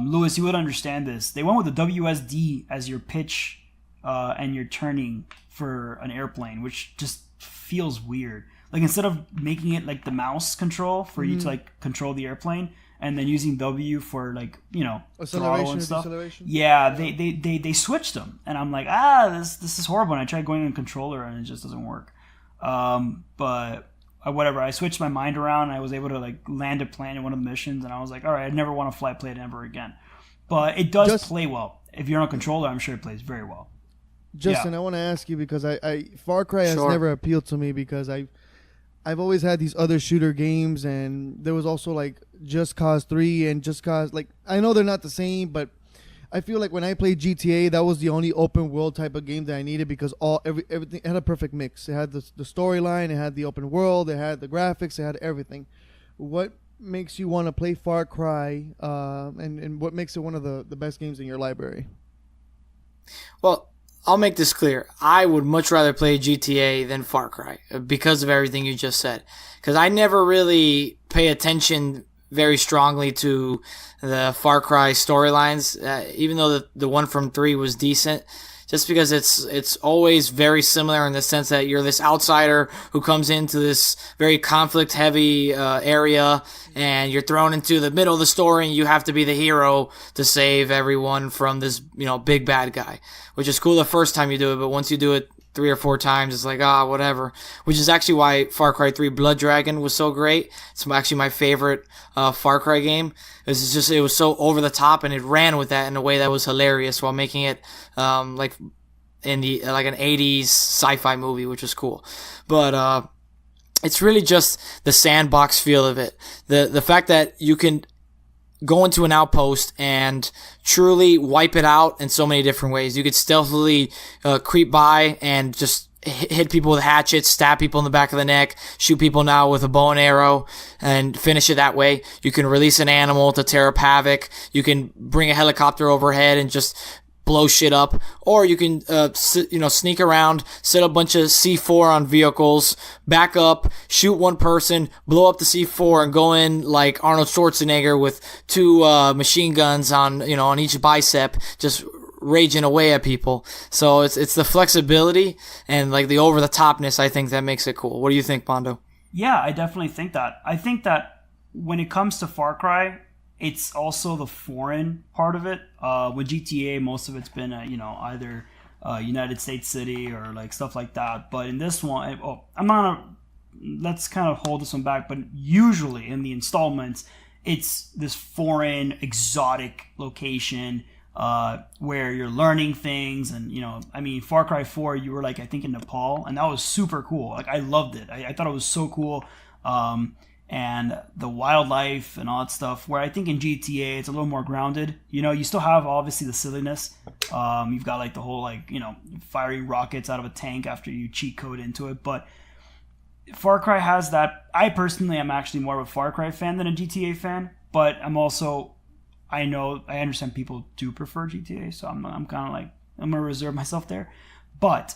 Lewis. You would understand this. They went with the WSD as your pitch and your turning for an airplane, which just feels weird. Like instead of making it like the mouse control for you to like control the airplane and then using W for like, throttle and stuff. Yeah, they switched them. And I'm like, this is horrible. And I tried going on controller and it just doesn't work. But whatever, I switched my mind around. I was able to like land a plane in one of the missions and I was like, all right, I never want to fly a plane ever again. But it does play well. If you're on a controller, I'm sure it plays very well. Justin, I want to ask you because I Far Cry has never appealed to me because I've always had these other shooter games, and there was also like Just Cause 3 and Just Cause. Like I know they're not the same, but I feel like when I played GTA, that was the only open world type of game that I needed because everything had a perfect mix. It had the storyline, it had the open world, it had the graphics, it had everything. What makes you want to play Far Cry, and what makes it one of the best games in your library? Well, I'll make this clear. I would much rather play GTA than Far Cry because of everything you just said. Because I never really pay attention very strongly to the Far Cry storylines, even though the one from 3 was decent. Just because it's always very similar in the sense that you're this outsider who comes into this very conflict-heavy area, and you're thrown into the middle of the story, and you have to be the hero to save everyone from this, big bad guy. Which is cool the first time you do it, but once you do it 3 or 4 times, it's like, whatever. Which is actually why Far Cry 3 Blood Dragon was so great. It's actually my favorite Far Cry game. It was so over the top, and it ran with that in a way that was hilarious while making it like an 80s sci-fi movie, which was cool. But it's really just the sandbox feel of it. The fact that you can go into an outpost and truly wipe it out in so many different ways. You could stealthily creep by and just hit people with hatchets, stab people in the back of the neck, shoot people now with a bow and arrow, and finish it that way. You can release an animal to tear up havoc. You can bring a helicopter overhead and just blow shit up, or you can sneak around, set a bunch of C4 on vehicles, back up, shoot one person, blow up the C4, and go in like Arnold Schwarzenegger with 2 machine guns on each bicep, just raging away at people. So it's the flexibility and like the over the topness, I think, that makes it cool. What do you think, Mondo? Yeah, I definitely think that. I think that when it comes to Far Cry, it's also the foreign part of it. With GTA, most of it's been either United States City or like stuff like that. But in this one, let's kind of hold this one back. But usually in the installments, it's this foreign, exotic location where you're learning things. And Far Cry 4, you were like, I think in Nepal, and that was super cool. Like, I loved it. I thought it was so cool. And the wildlife and all that stuff, where I think in GTA it's a little more grounded. You still have obviously the silliness. You've got like the whole firing rockets out of a tank after you cheat code into it. But Far Cry has that. I personally am actually more of a Far Cry fan than a GTA fan. But I'm also, I understand people do prefer GTA, so I'm kind of like, I'm gonna reserve myself there. But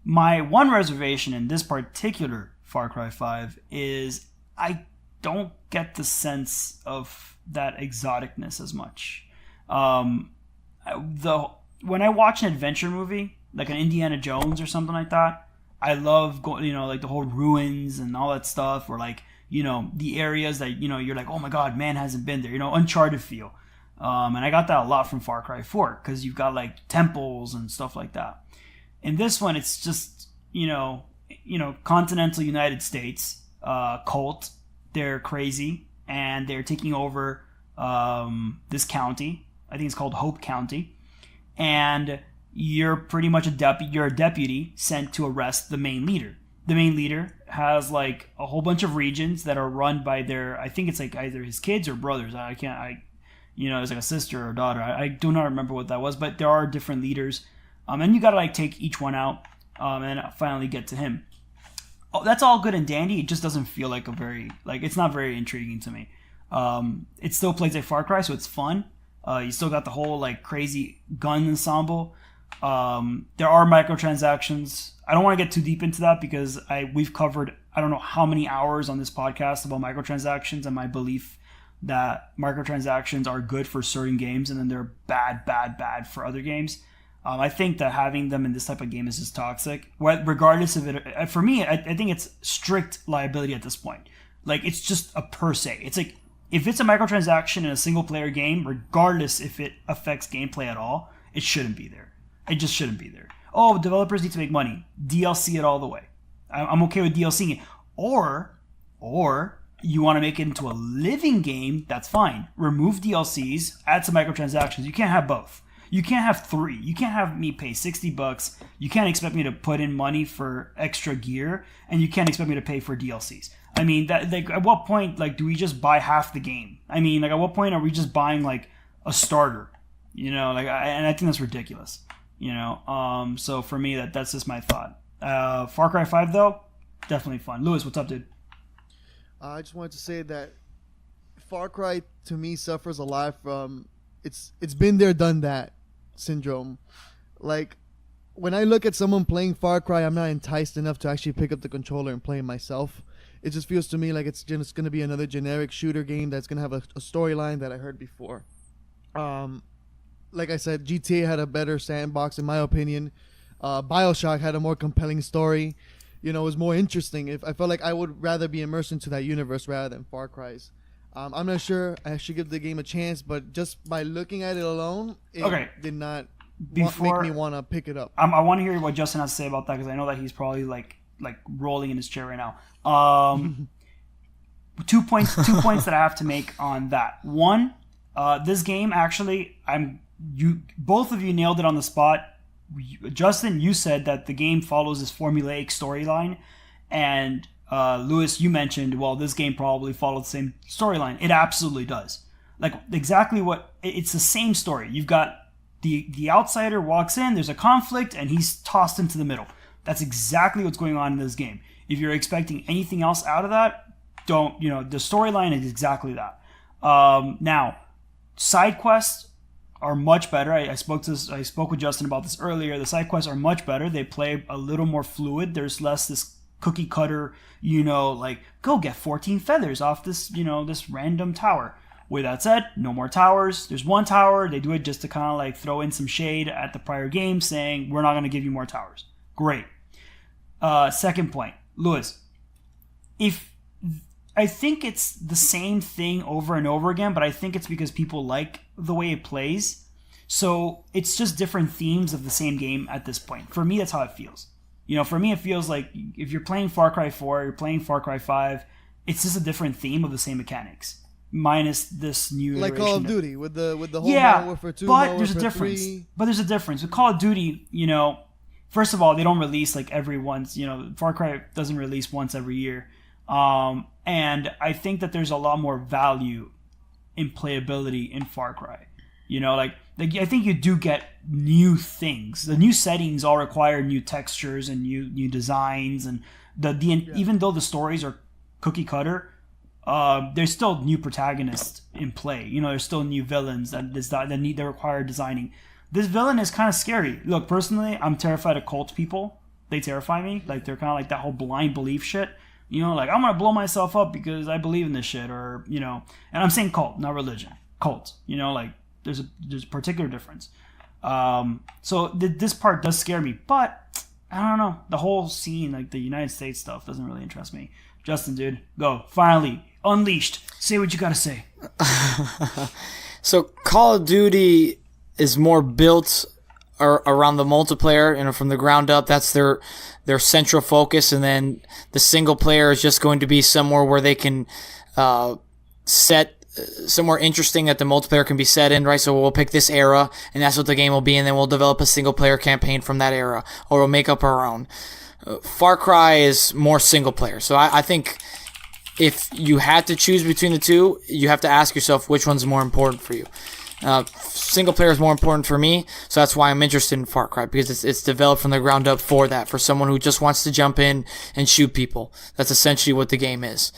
my one reservation in this particular Far Cry 5 is I don't get the sense of that exoticness as much. When I watch an adventure movie, like an Indiana Jones or something like that, I love going, like the whole ruins and all that stuff, or like, the areas that, you're like, oh my God, man hasn't been there, Uncharted feel. And I got that a lot from Far Cry 4, because you've got like temples and stuff like that. In this one, it's just, continental United States, cult. They're crazy, and they're taking over this county. I think it's called Hope County. And you're pretty much you're a deputy sent to arrest the main leader. The main leader has like a whole bunch of regions that are run by I think it's like either his kids or brothers. It's like a sister or daughter. I do not remember what that was, but there are different leaders. And you gotta like take each one out and finally get to him. Oh, that's all good and dandy. It just doesn't feel like it's not very intriguing to me. It still plays like Far Cry, so it's fun. You still got the whole like crazy gun ensemble. There are microtransactions. I don't want to get too deep into that because we've covered I don't know how many hours on this podcast about microtransactions and my belief that microtransactions are good for certain games and then they're bad for other games. I think that having them in this type of game is just toxic. Regardless of it, for me, I think it's strict liability at this point. Like, it's just a per se. It's like, if it's a microtransaction in a single-player game, regardless if it affects gameplay at all, it shouldn't be there. It just shouldn't be there. Oh, developers need to make money. DLC it all the way. I'm okay with DLCing it. Or you want to make it into a living game, that's fine. Remove DLCs, add some microtransactions. You can't have both. You can't have 3. You can't have me pay $60. You can't expect me to put in money for extra gear, and you can't expect me to pay for DLCs. I mean, that like at what point do we just buy half the game? I mean, like at what point are we just buying like a starter? And I think that's ridiculous. So for me, that's just my thought. Far Cry 5 though, definitely fun. Lewis, what's up, dude? I just wanted to say that Far Cry to me suffers a lot from it's been there, done that syndrome. Like, when I look at someone playing Far Cry, I'm not enticed enough to actually pick up the controller and play it myself. It just feels to me like it's just going to be another generic shooter game that's going to have a storyline that I heard before. Like I said, GTA had a better sandbox in my opinion. BioShock had a more compelling story. You know, it was more interesting. I felt like I would rather be immersed into that universe rather than Far Cry's. I'm not sure I should give the game a chance, but just by looking at it alone, it did not make me want to pick it up. I want to hear what Justin has to say about that, because I know that he's probably like rolling in his chair right now. 2 points that I have to make on that. One, this game actually, both of you nailed it on the spot. Justin, you said that the game follows this formulaic storyline, and Lewis, you mentioned, well, this game probably followed the same storyline. It absolutely does. Like, exactly it's the same story. You've got the outsider walks in, there's a conflict, and he's tossed into the middle. That's exactly what's going on in this game. If you're expecting anything else out of that, the storyline is exactly that. Now, side quests are much better. I spoke with Justin about this earlier. The side quests are much better. They play a little more fluid. There's less this cookie cutter, like, go get 14 feathers off this, this random tower. With that said, no more towers. There's one tower. They do it just to kind of like throw in some shade at the prior game, saying we're not going to give you more towers. Great. Second point, Lewis. I think it's the same thing over and over again, but I think it's because people like the way it plays. So it's just different themes of the same game at this point. For me, that's how it feels. For me, it feels like if you're playing Far Cry 4, you're playing Far Cry 5, it's just a different theme of the same mechanics. Minus this new like Call of Duty with the whole Modern Warfare 2, but there's a difference. 3. But there's a difference with Call of Duty. First of all, they don't release like every once. Far Cry doesn't release once every year, and I think that there's a lot more value in playability in Far Cry. Like I think you do get new things. The new settings all require new textures and new designs, and even though the stories are cookie cutter. There's still new protagonists in play. There's still new villains that require designing. This villain is kind of scary. Look, personally, I'm terrified of cult people. They terrify me. Like, they're kind of like that whole blind belief shit. Like, I'm gonna blow myself up because I believe in this shit, or and I'm saying cult, not religion. Cult. Like there's a particular difference. So this part does scare me, but I don't know. The whole scene, like the United States stuff, doesn't really interest me. Justin, dude, go. Finally, unleashed. Say what you gotta say. So Call of Duty is more built around the multiplayer, from the ground up. That's their central focus, and then the single player is just going to be somewhere where they can set somewhere interesting that the multiplayer can be set in, right? So we'll pick this era, and that's what the game will be, and then we'll develop a single player campaign from that era, or we'll make up our own. Far Cry is more single player. So I think if you had to choose between the two, you have to ask yourself which one's more important for you. Single player is more important for me, so that's why I'm interested in Far Cry, because it's developed from the ground up for that, for someone who just wants to jump in and shoot people. That's essentially what the game is.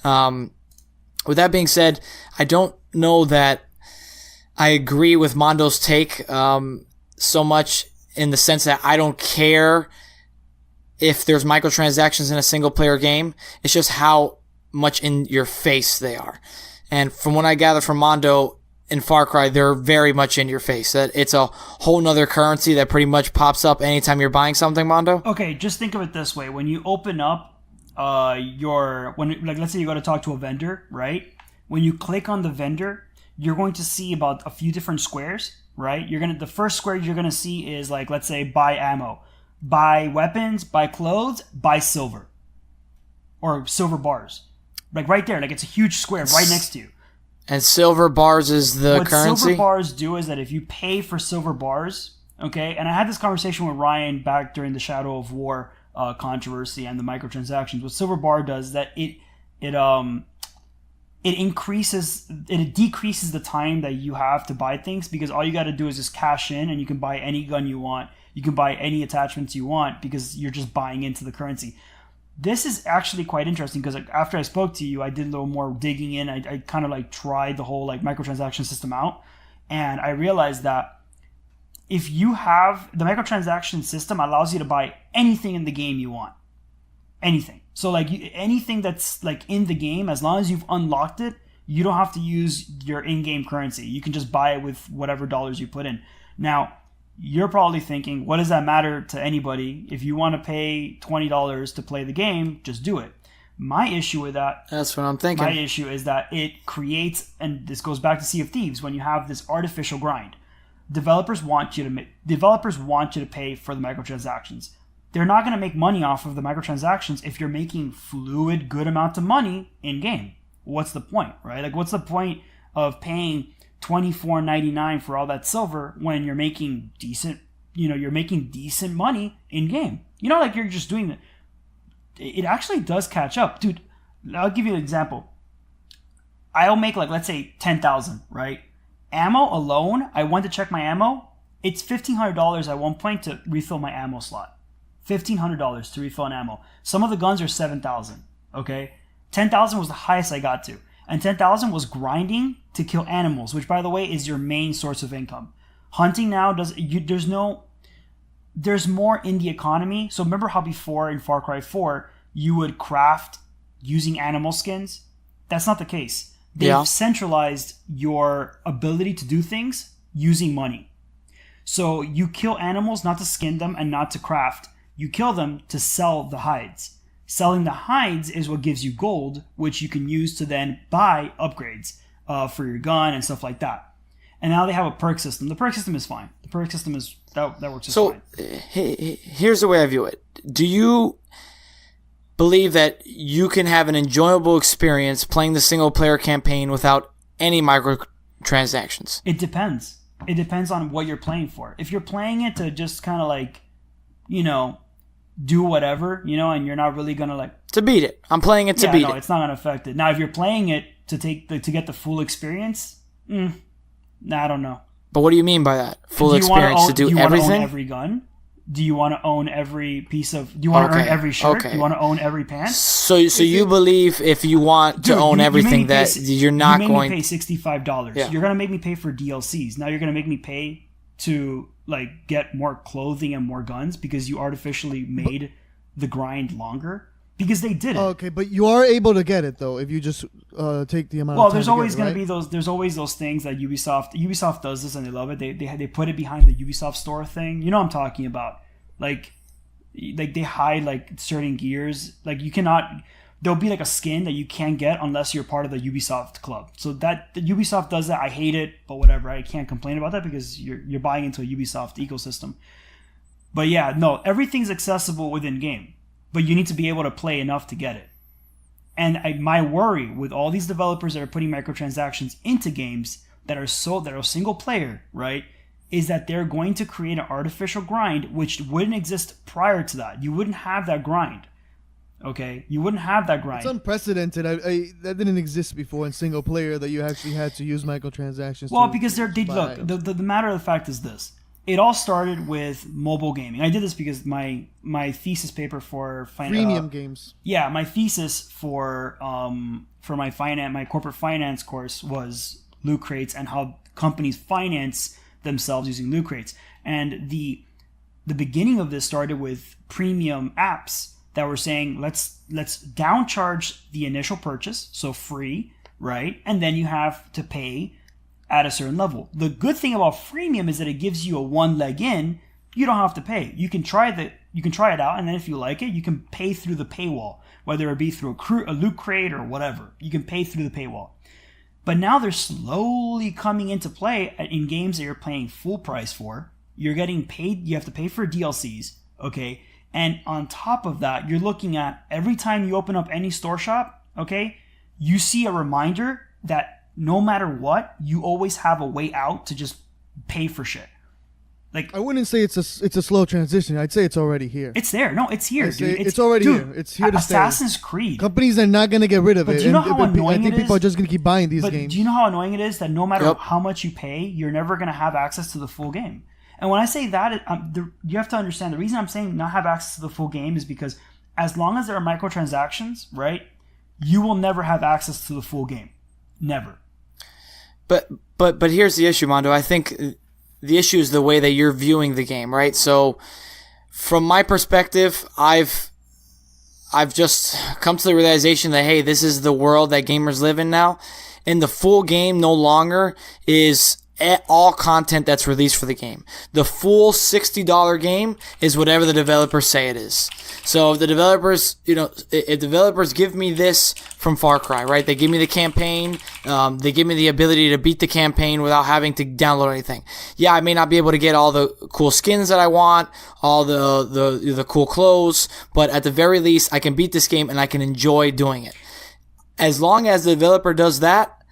With that being said, I don't know that I agree with Mondo's take so much, in the sense that I don't care if there's microtransactions in a single player game. It's just how much in your face they are. And from what I gather from Mondo, in Far Cry, they're very much in your face. That it's a whole nother currency that pretty much pops up anytime you're buying something, Mondo. Okay, just think of it this way. When you open up let's say you got to talk to a vendor, right? When you click on the vendor, you're going to see about a few different squares, right? The first square you're going to see is like, let's say, buy ammo, buy weapons, buy clothes, buy silver. Or silver bars. Like right there, like it's a huge square right next to you. And silver bars is the currency? What silver bars do is that if you pay for silver bars, okay, and I had this conversation with Ryan back during the Shadow of War controversy and the microtransactions. What silver bar does is that it decreases the time that you have to buy things, because all you got to do is just cash in and you can buy any gun you want. You can buy any attachments you want because you're just buying into the currency. This is actually quite interesting, because after I spoke to you, I did a little more digging in. I kind of like tried the whole like microtransaction system out, and I realized that if you have the microtransaction system allows you to buy anything in the game you want. Anything. So like anything that's like in the game, as long as you've unlocked it, you don't have to use your in-game currency. You can just buy it with whatever dollars you put in. Now, you're probably thinking, what does that matter to anybody? If you want to pay $20 to play the game, just do it. My issue with that... That's what I'm thinking. My issue is that it creates, and this goes back to Sea of Thieves, when you have this artificial grind. Developers want you to pay for the microtransactions. They're not going to make money off of the microtransactions if you're making fluid, good amount of money in-game. What's the point, right? Like, what's the point of paying $24.99 for all that silver when you're making decent money in-game? Like you're just doing it. It actually does catch up. Dude, I'll give you an example. I'll make, like, let's say 10,000, right? Ammo alone, I went to check my ammo. It's $1,500 at one point to refill my ammo slot. $1,500 to refill an ammo. Some of the guns are 7,000, okay? 10,000 was the highest I got to. And 10,000 was grinding to kill animals, which, by the way, is your main source of income. Hunting now, there's more in the economy. So remember how before in Far Cry 4, you would craft using animal skins? That's not the case. They've centralized your ability to do things using money. So you kill animals not to skin them and not to craft. You kill them to sell the hides. Selling the hides is what gives you gold, which you can use to then buy upgrades for your gun and stuff like that. And now they have a perk system. The perk system is fine. The perk system is that works just fine. So here's the way I view it. Do you believe that you can have an enjoyable experience playing the single-player campaign without any microtransactions? It depends. It depends on what you're playing for. If you're playing it to just kind of like, do whatever, and you're not really gonna like to beat it. I'm playing it to beat it. It's not gonna affect it. Now, if you're playing it to get the full experience, I don't know. But what do you mean by that? Full experience to do everything? Do you want to own every gun? Do you want to own every piece of? Do you want to earn every shirt? Okay. Do you want to own every pant? So you believe if you want to own everything that you're not going to pay $65. Yeah. You're gonna make me pay for DLCs. Now you're gonna make me pay to like get more clothing and more guns because you artificially made the grind longer because they did it. Okay, but you are able to get it though if you just take the amount. Well, of time there's always going to be those. There's always those things that Ubisoft does this and they love it. They put it behind the Ubisoft store thing. You know what I'm talking about? Like they hide like certain gears. Like you cannot. There'll be like a skin that you can't get unless you're part of the Ubisoft club. So that the Ubisoft does that. I hate it, but whatever. I can't complain about that because you're buying into a Ubisoft ecosystem. But yeah, no, everything's accessible within game, but you need to be able to play enough to get it. And my worry with all these developers that are putting microtransactions into games that are single player, right, is that they're going to create an artificial grind which wouldn't exist prior to that. You wouldn't have that grind. Okay, you wouldn't have that grind. It's unprecedented. That didn't exist before in single player that you actually had to use microtransactions. Well, because look, the matter of the fact is this: it all started with mobile gaming. I did this because my thesis paper for freemium games. Yeah, my thesis for my corporate finance course was loot crates and how companies finance themselves using loot crates. And the beginning of this started with premium apps that were saying let's downcharge the initial purchase, so free, right? And then you have to pay at a certain level. The good thing about freemium is that it gives you a one leg in. You don't have to pay. You can try it out, and then if you like it, you can pay through the paywall, whether it be through a loot crate or whatever. You can pay through the paywall. But now they're slowly coming into play in games that you're paying full price for. You're getting paid. You have to pay for DLCs, okay? And on top of that, you're looking at every time you open up any store shop, okay, you see a reminder that no matter what, you always have a way out to just pay for shit. Like, I wouldn't say it's a slow transition. I'd say it's already here. It's there. No, it's here, dude. It's already here. It's here to stay. Assassin's Creed. Companies are not going to get rid of it. Do you know how annoying I think people are just going to keep buying these games. Do you know how annoying it is that no matter how much you pay, you're never going to have access to the full game? And when I say that, you have to understand the reason I'm saying not have access to the full game is because as long as there are microtransactions, right, you will never have access to the full game. Never. But here's the issue, Mondo. I think the issue is the way that you're viewing the game, right? So from my perspective, I've just come to the realization that, hey, this is the world that gamers live in now. And the full game no longer is all content that's released for the game. The full $60 game is whatever the developers say it is. So if the developers, if developers give me this from Far Cry, right? They give me the campaign. They give me the ability to beat the campaign without having to download anything. Yeah, I may not be able to get all the cool skins that I want, all the cool clothes, but at the very least, I can beat this game and I can enjoy doing it. As long as the developer does that,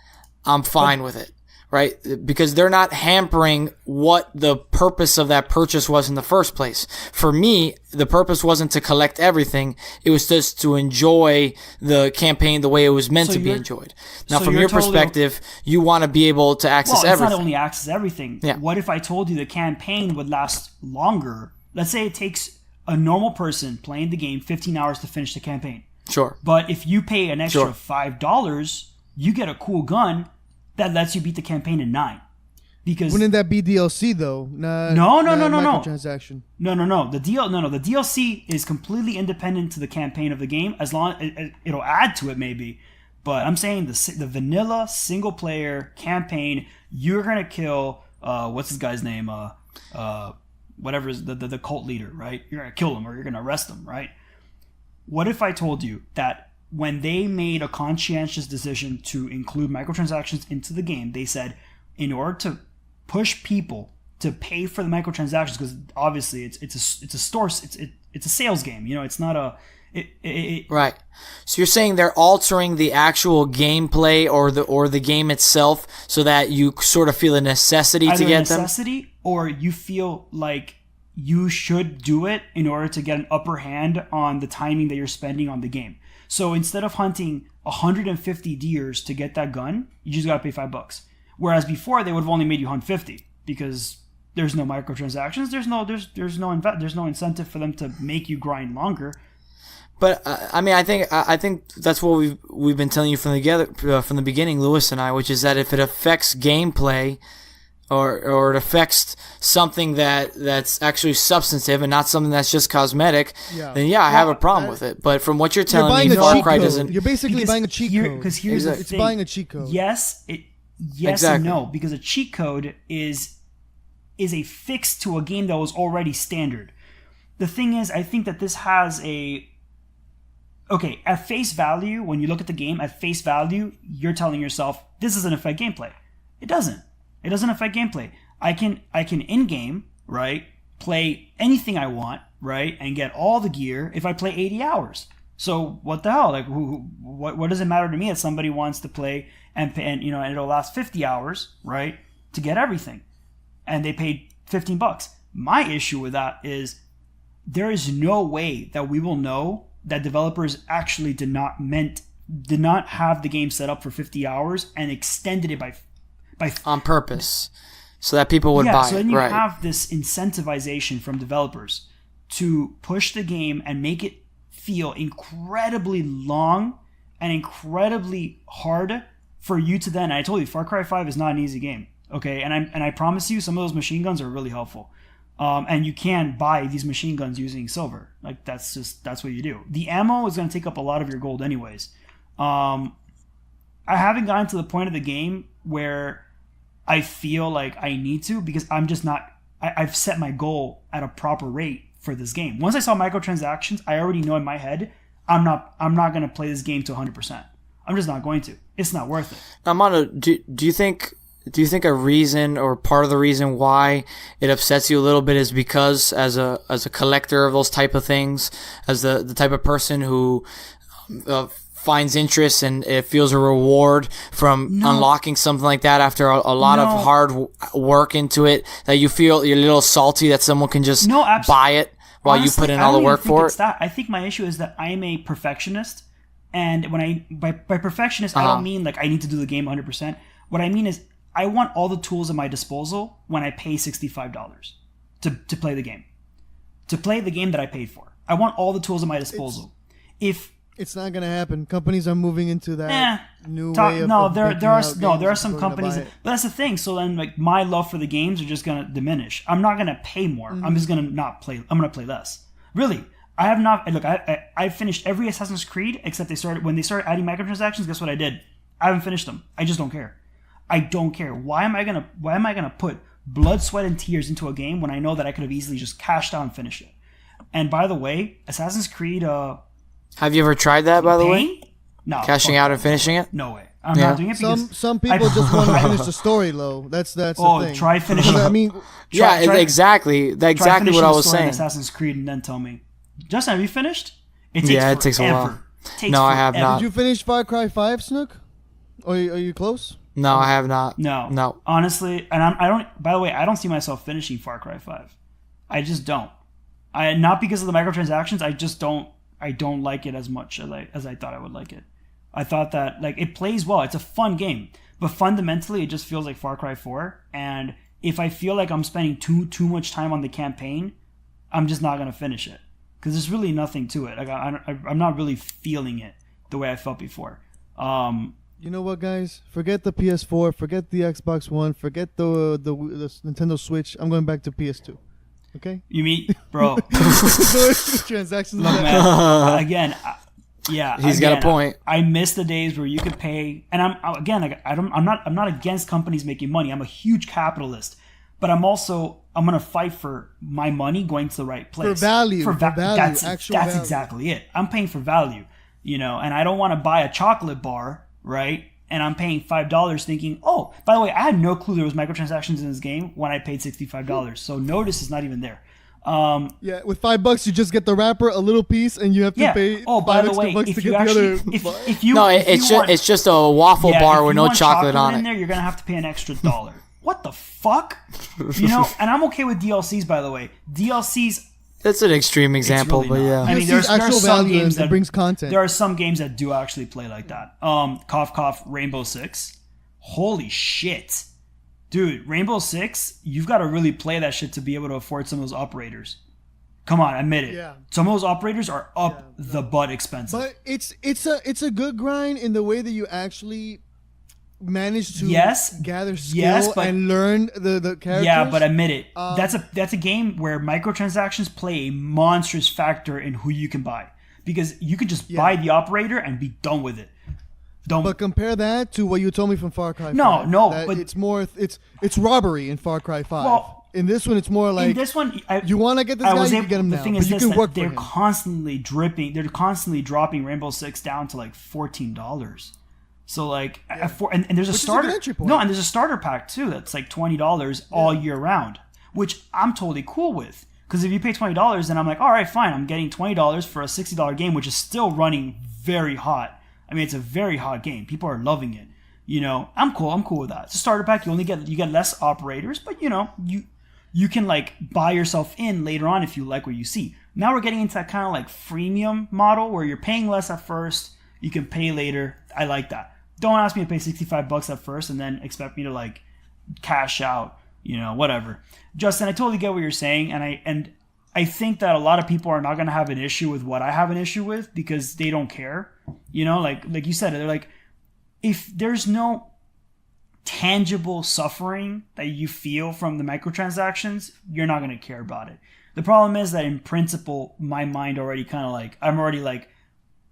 I'm fine with it. Right? Because they're not hampering what the purpose of that purchase was in the first place. For me, the purpose wasn't to collect everything. It was just to enjoy the campaign the way it was meant to be enjoyed. Now, from your perspective, you want to be able to access everything. It's not only access everything. Yeah. What if I told you the campaign would last longer? Let's say it takes a normal person playing the game 15 hours to finish the campaign. Sure. But if you pay an extra $5, you get a cool gun that lets you beat the campaign in 9. Because wouldn't that be DLC though? No. Microtransaction. No. The DLC is completely independent to the campaign of the game. As long as it'll add to it, maybe. But I'm saying the vanilla single player campaign, you're gonna kill what's this guy's name? Whatever is the cult leader, right? You're gonna kill him or you're gonna arrest him, right? What if I told you that when they made a conscientious decision to include microtransactions into the game, they said, in order to push people to pay for the microtransactions, because obviously it's a store, it's a sales game. It's not a right. So you're saying they're altering the actual gameplay or the game itself so that you sort of feel a necessity to get them? Or you feel like you should do it in order to get an upper hand on the timing that you're spending on the game. So instead of hunting 150 deers to get that gun, you just gotta pay $5. Whereas before they would have only made you hunt 50 because there's no microtransactions. There's no incentive for them to make you grind longer. But I think that's what we've been telling you from the beginning, Lewis and I, which is that if it affects gameplay, or it affects something that's actually substantive and not something that's just cosmetic, then I have a problem with it. But from what you're telling me, Far Cry doesn't. You're basically buying a cheat code. Because here's the thing. It's buying a cheat code. Yes, exactly. And no, because a cheat code is a fix to a game that was already standard. The thing is, I think that this has at face value, when you look at the game, at face value, you're telling yourself, this doesn't affect gameplay. It doesn't. It doesn't affect gameplay. I can in-game, right, play anything I want, right, and get all the gear if I play 80 hours. So what the hell? Like, what does it matter to me if somebody wants to play and it'll last 50 hours, right, to get everything, and they paid $15? My issue with that is there is no way that we will know that developers actually did not have the game set up for 50 hours and extended it by on purpose, so that people would buy it. So then you have this incentivization from developers to push the game and make it feel incredibly long and incredibly hard for you to then. I told you, Far Cry 5 is not an easy game. Okay, and I promise you, some of those machine guns are really helpful. And you can buy these machine guns using silver. Like that's what you do. The ammo is going to take up a lot of your gold anyways. I haven't gotten to the point of the game where I feel like I need to, because I'm just not. I've set my goal at a proper rate for this game. Once I saw microtransactions, I already know in my head I'm not going to play this game to 100%. I'm just not going to. It's not worth it. Now, Mondo, do you think a reason or part of the reason why it upsets you a little bit is because as a collector of those type of things, as the type of person who finds interest and it feels a reward from unlocking something like that after a lot of hard work into it, that you feel you're a little salty that someone can just buy it while you put in all the work for it? I think my issue is that I'm a perfectionist, and when by perfectionist, I don't mean like I need to do the game 100%. What I mean is I want all the tools at my disposal when I pay $65 to play the game. To play the game that I paid for. I want all the tools at my disposal. If It's not gonna happen. Companies are moving into that new way of there are some companies, but but that's the thing. So then, like, my love for the games are just gonna diminish. I'm not gonna pay more. I'm just gonna not play. I'm gonna play less. Really, I have not. Look, I finished every Assassin's Creed except when they started adding microtransactions. Guess what I did? I haven't finished them. I just don't care. I don't care. Why am I gonna put blood, sweat, and tears into a game when I know that I could have easily just cashed out and finished it? And by the way, Assassin's Creed. Have you ever tried that, by the way? No. Cashing out and finishing it? No way. I'm not doing it because some people just want to finish the story, though. That's the thing. Try finishing. I mean, exactly. That's exactly what I was saying. Assassin's Creed, and then tell me, Justin, have you finished? It takes a while. No, I have not. Did you finish Far Cry 5, Snook? Are you close? No, I have not. No. Honestly, and I don't. By the way, I don't see myself finishing Far Cry 5. I just don't. Not because of the microtransactions. I just don't. I don't like it as much as I thought I would like it. I thought that, like, it plays well. It's a fun game, but fundamentally, it just feels like Far Cry 4. And if I feel like I'm spending too much time on the campaign, I'm just not gonna finish it because there's really nothing to it. Like, I'm not really feeling it the way I felt before. You know what, guys? Forget the PS4, forget the Xbox One, forget the Nintendo Switch. I'm going back to PS2. Okay? You mean, bro? Transactions. Look, man. Again, he's got a point. I miss the days where you could pay, and I'm not against companies making money. I'm a huge capitalist, but I'm gonna fight for my money going to the right place. For value. That's value. exactly it. I'm paying for value, and I don't want to buy a chocolate bar, right? And I'm paying $5 thinking, oh, by the way, I had no clue there was microtransactions in this game when I paid $65. So notice is not even there. With $5 you just get the wrapper, a little piece, and you have to pay. Oh, by the way, if you actually, it's just a waffle bar with no chocolate on it. In there, you're gonna have to pay an extra $1. What the fuck? And I'm okay with DLCs, by the way. DLCs. That's an extreme example, really but yeah. I mean, there's some games that brings content. There are some games that do actually play like that. Cough cough, Rainbow Six. Holy shit. Dude, Rainbow Six, you've got to really play that shit to be able to afford some of those operators. Come on, admit it. Yeah. Some of those operators are the butt expensive. But it's a good grind in the way that you actually manage to gather skill and learn the characters. Yeah, but admit it. That's a game where microtransactions play a monstrous factor in who you can buy. Because you could just buy the operator and be done with it. But compare that to what you told me from Far Cry 5. But it's more it's robbery in Far Cry 5. Well, in this one, it's more like in this one, you want to get this guy, you can get him now. The thing is this, that they're constantly dropping Rainbow Six down to like $14. So like, and there's a starter. And there's a starter pack too that's like $20 all year round, which I'm totally cool with. Because if you pay $20, then I'm like, all right, fine, I'm getting $20 for a $60 game, which is still running very hot. I mean, it's a very hot game. People are loving it. I'm cool with that. It's a starter pack. You get less operators, but you can like buy yourself in later on if you like what you see. Now we're getting into that kind of like freemium model where you're paying less at first, you can pay later. I like that. Don't ask me to pay $65 at first and then expect me to like cash out, whatever. Justin, I totally get what you're saying, and I think that a lot of people are not going to have an issue with what I have an issue with because they don't care. Like you said, they're like, if there's no tangible suffering that you feel from the microtransactions, you're not going to care about it. The problem is that in principle, my mind already kind of like, I'm already like,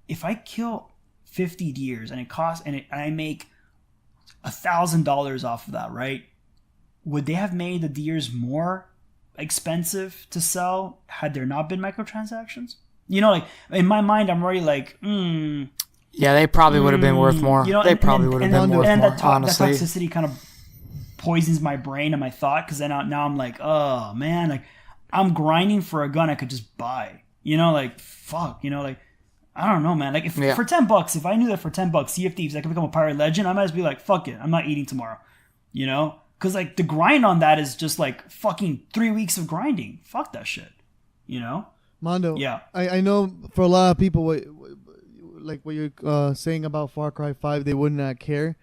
if I kill 50 deers and I make $1,000 off of that, right? Would they have made the deers more expensive to sell had there not been microtransactions? Like in my mind, I'm already like, yeah, they probably would have been worth more. They probably would have been worth more, honestly. That toxicity kind of poisons my brain and my thought because then now I'm like, oh man, like I'm grinding for a gun I could just buy. Like fuck, like I don't know, man. Like if for $10, if I knew that for $10, Sea of Thieves, I could become a pirate legend, I might just be like, fuck it, I'm not eating tomorrow. Because like the grind on that is just like fucking 3 weeks of grinding. Fuck that shit. Mondo. Yeah. I know for a lot of people, what you're saying about Far Cry 5, they would not care.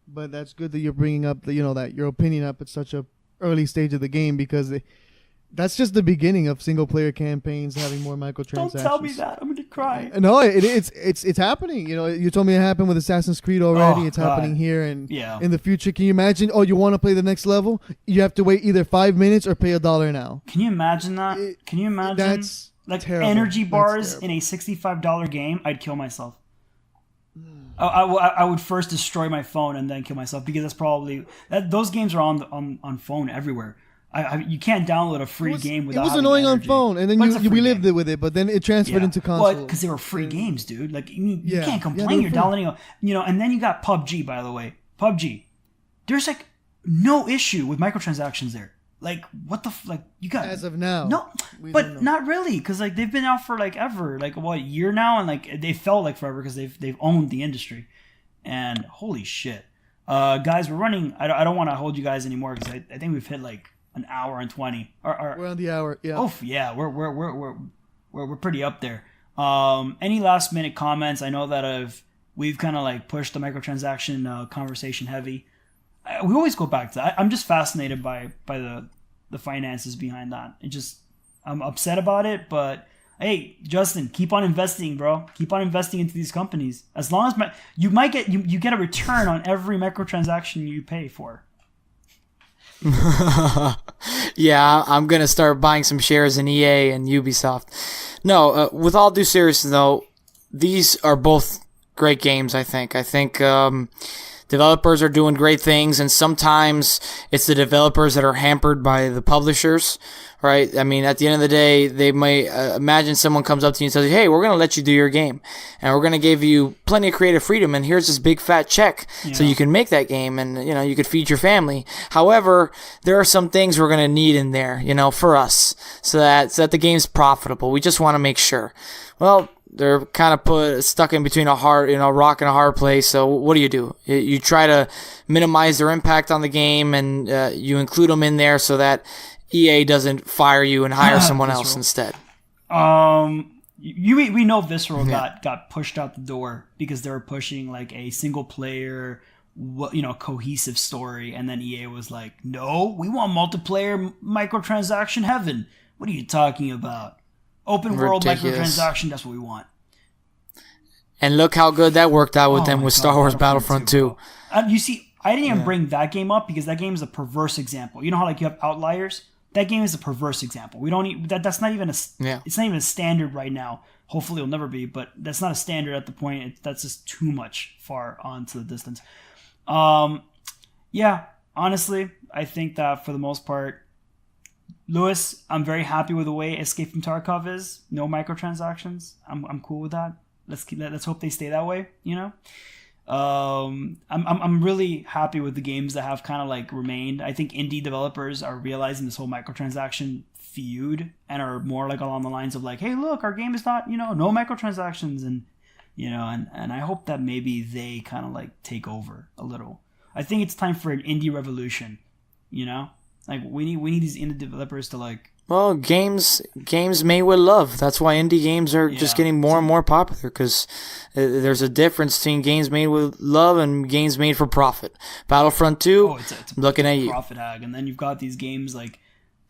But that's good that you're bringing up that your opinion up at such a early stage of the game because That's just the beginning of single player campaigns having more microtransactions. Don't tell me that. I'm gonna cry. No, it's happening. You know, you told me it happened with Assassin's Creed already. It's happening here and in the future. Can you imagine? Oh, you want to play the next level? You have to wait either 5 minutes or pay $1 now. Can you imagine that? Can you imagine? That's like terrible. Energy bars in a $65 game. I'd kill myself. I would first destroy my phone and then kill myself because that's probably those games are on phone everywhere. You can't download a free game without. It was annoying energy. on phone, and then we lived it with it, but then it transferred into console. Well, because they were free games, dude. Like you can't complain. You're downloading, and then you got PUBG. By the way, PUBG. There's like no issue with microtransactions there. Like what the like you got as of now? No, but not really, because like they've been out for like ever, like what, a year now, and like they felt like forever because they've owned the industry. And holy shit, guys, we're running. I don't want to hold you guys anymore because I think we've hit like an hour and 20. We're on the hour. Yeah. Oh yeah, we're pretty up there. Any last minute comments? I know that we've kind of like pushed the microtransaction conversation heavy. We always go back to that. I'm just fascinated by the finances behind that. I'm upset about it, but hey, Justin, keep on investing, bro. Keep on investing into these companies. As long as you might get you get a return on every microtransaction you pay for. Yeah, I'm gonna start buying some shares in EA and Ubisoft. No, with all due seriousness though, these are both great games. I think. Developers are doing great things, and sometimes it's the developers that are hampered by the publishers, right? I mean, at the end of the day, they may imagine someone comes up to you and says, hey, we're going to let you do your game, and we're going to give you plenty of creative freedom, and here's this big fat check so you can make that game, and, you could feed your family. However, there are some things we're going to need in there, for us, so that the game's profitable. We just want to make sure. Well, they're kind of stuck in between a rock and a hard place. So what do? You try to minimize their impact on the game, and you include them in there so that EA doesn't fire you and hire someone else instead. We know Visceral got pushed out the door because they were pushing like a single player, cohesive story, and then EA was like, "No, we want multiplayer microtransaction heaven. What are you talking about? Open world microtransaction, that's what we want." And look how good that worked out with them with Star Wars Battlefront 2. You see, I didn't even bring that game up because that game is a perverse example. You know how like you have Outliers? That game is a perverse example. We don't that's not even it's not even a standard right now. Hopefully it'll never be, but that's not a standard at the point. That's just too much far onto the distance. Honestly, I think that for the most part, Lewis, I'm very happy with the way Escape from Tarkov is. No microtransactions. I'm cool with that. Let's hope they stay that way. I'm really happy with the games that have kind of like remained. I think indie developers are realizing this whole microtransaction feud and are more like along the lines of like, hey, look, our game is not no microtransactions, and and I hope that maybe they kind of like take over a little. I think it's time for an indie revolution. Like we need these indie developers to like. Well, games made with love. That's why indie games are just getting more and more popular, because there's a difference between games made with love and games made for profit. Battlefront 2, it's I'm looking at you. Profit hag, and then you've got these games like,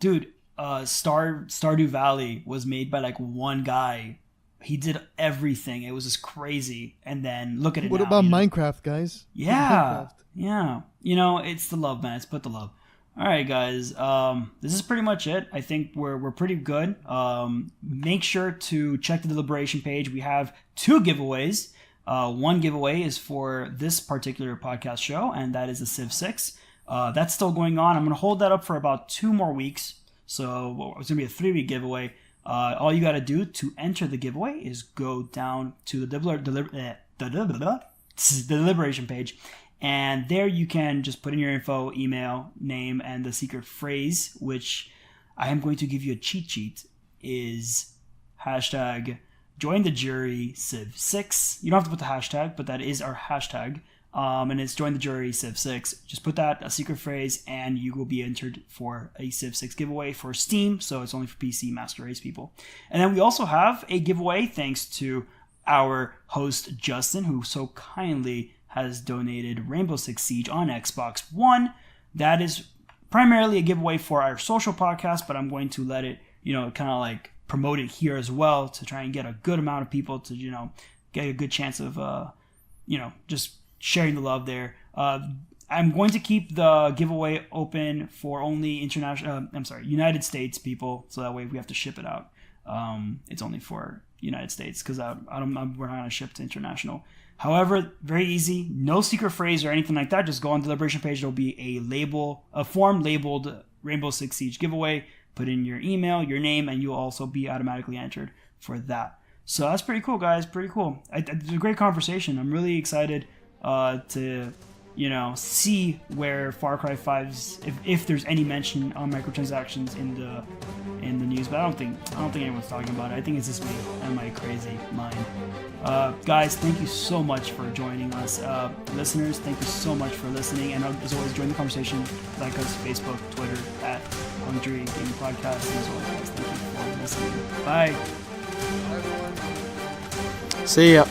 dude, Stardew Valley was made by like one guy. He did everything. It was just crazy. And then look at it. What now, about Minecraft, guys? Yeah, Minecraft. Yeah. It's the love, man. It's put the love. All right, guys. This is pretty much it. I think we're pretty good. Make sure to check the Deliberation page. We have 2 giveaways. One giveaway is for this particular podcast show, and that is the Civ 6. That's still going on. I'm going to hold that up for about 2 more weeks. So it's going to be a 3-week giveaway. All you got to do to enter the giveaway is go down to the Deliberation page. And there you can just put in your info, email, name, and the secret phrase, which I am going to give you a cheat sheet, is hashtag join the jury Civ 6. You don't have to put the hashtag, but that is our hashtag. And it's join the jury Civ 6. Just put that, a secret phrase, and you will be entered for a Civ 6 giveaway for Steam. So it's only for PC Master Race people. And then we also have a giveaway thanks to our host, Justin, who so kindly has donated Rainbow Six Siege on Xbox One. That is primarily a giveaway for our social podcast, but I'm going to let it, kind of like promote it here as well to try and get a good amount of people to, get a good chance of, just sharing the love there. I'm going to keep the giveaway open for only United States people, so that way we have to ship it out. It's only for United States because we're not going to ship to international. However, very easy, no secret phrase or anything like that. Just go on the Deliberation page. There'll be a form labeled Rainbow Six Siege giveaway. Put in your email, your name, and you'll also be automatically entered for that. So that's pretty cool, guys. Pretty cool. It's a great conversation. I'm really excited to see where Far Cry 5's, if there's any mention on microtransactions in the news, but I don't think anyone's talking about it. I think it's just me and my crazy mind. Guys, thank you so much for joining us. Listeners, thank you so much for listening, and as always, join the conversation. Like us, Facebook, Twitter, at Hungry Gaming Podcast. And as always, guys, thank you for listening. Bye. See ya.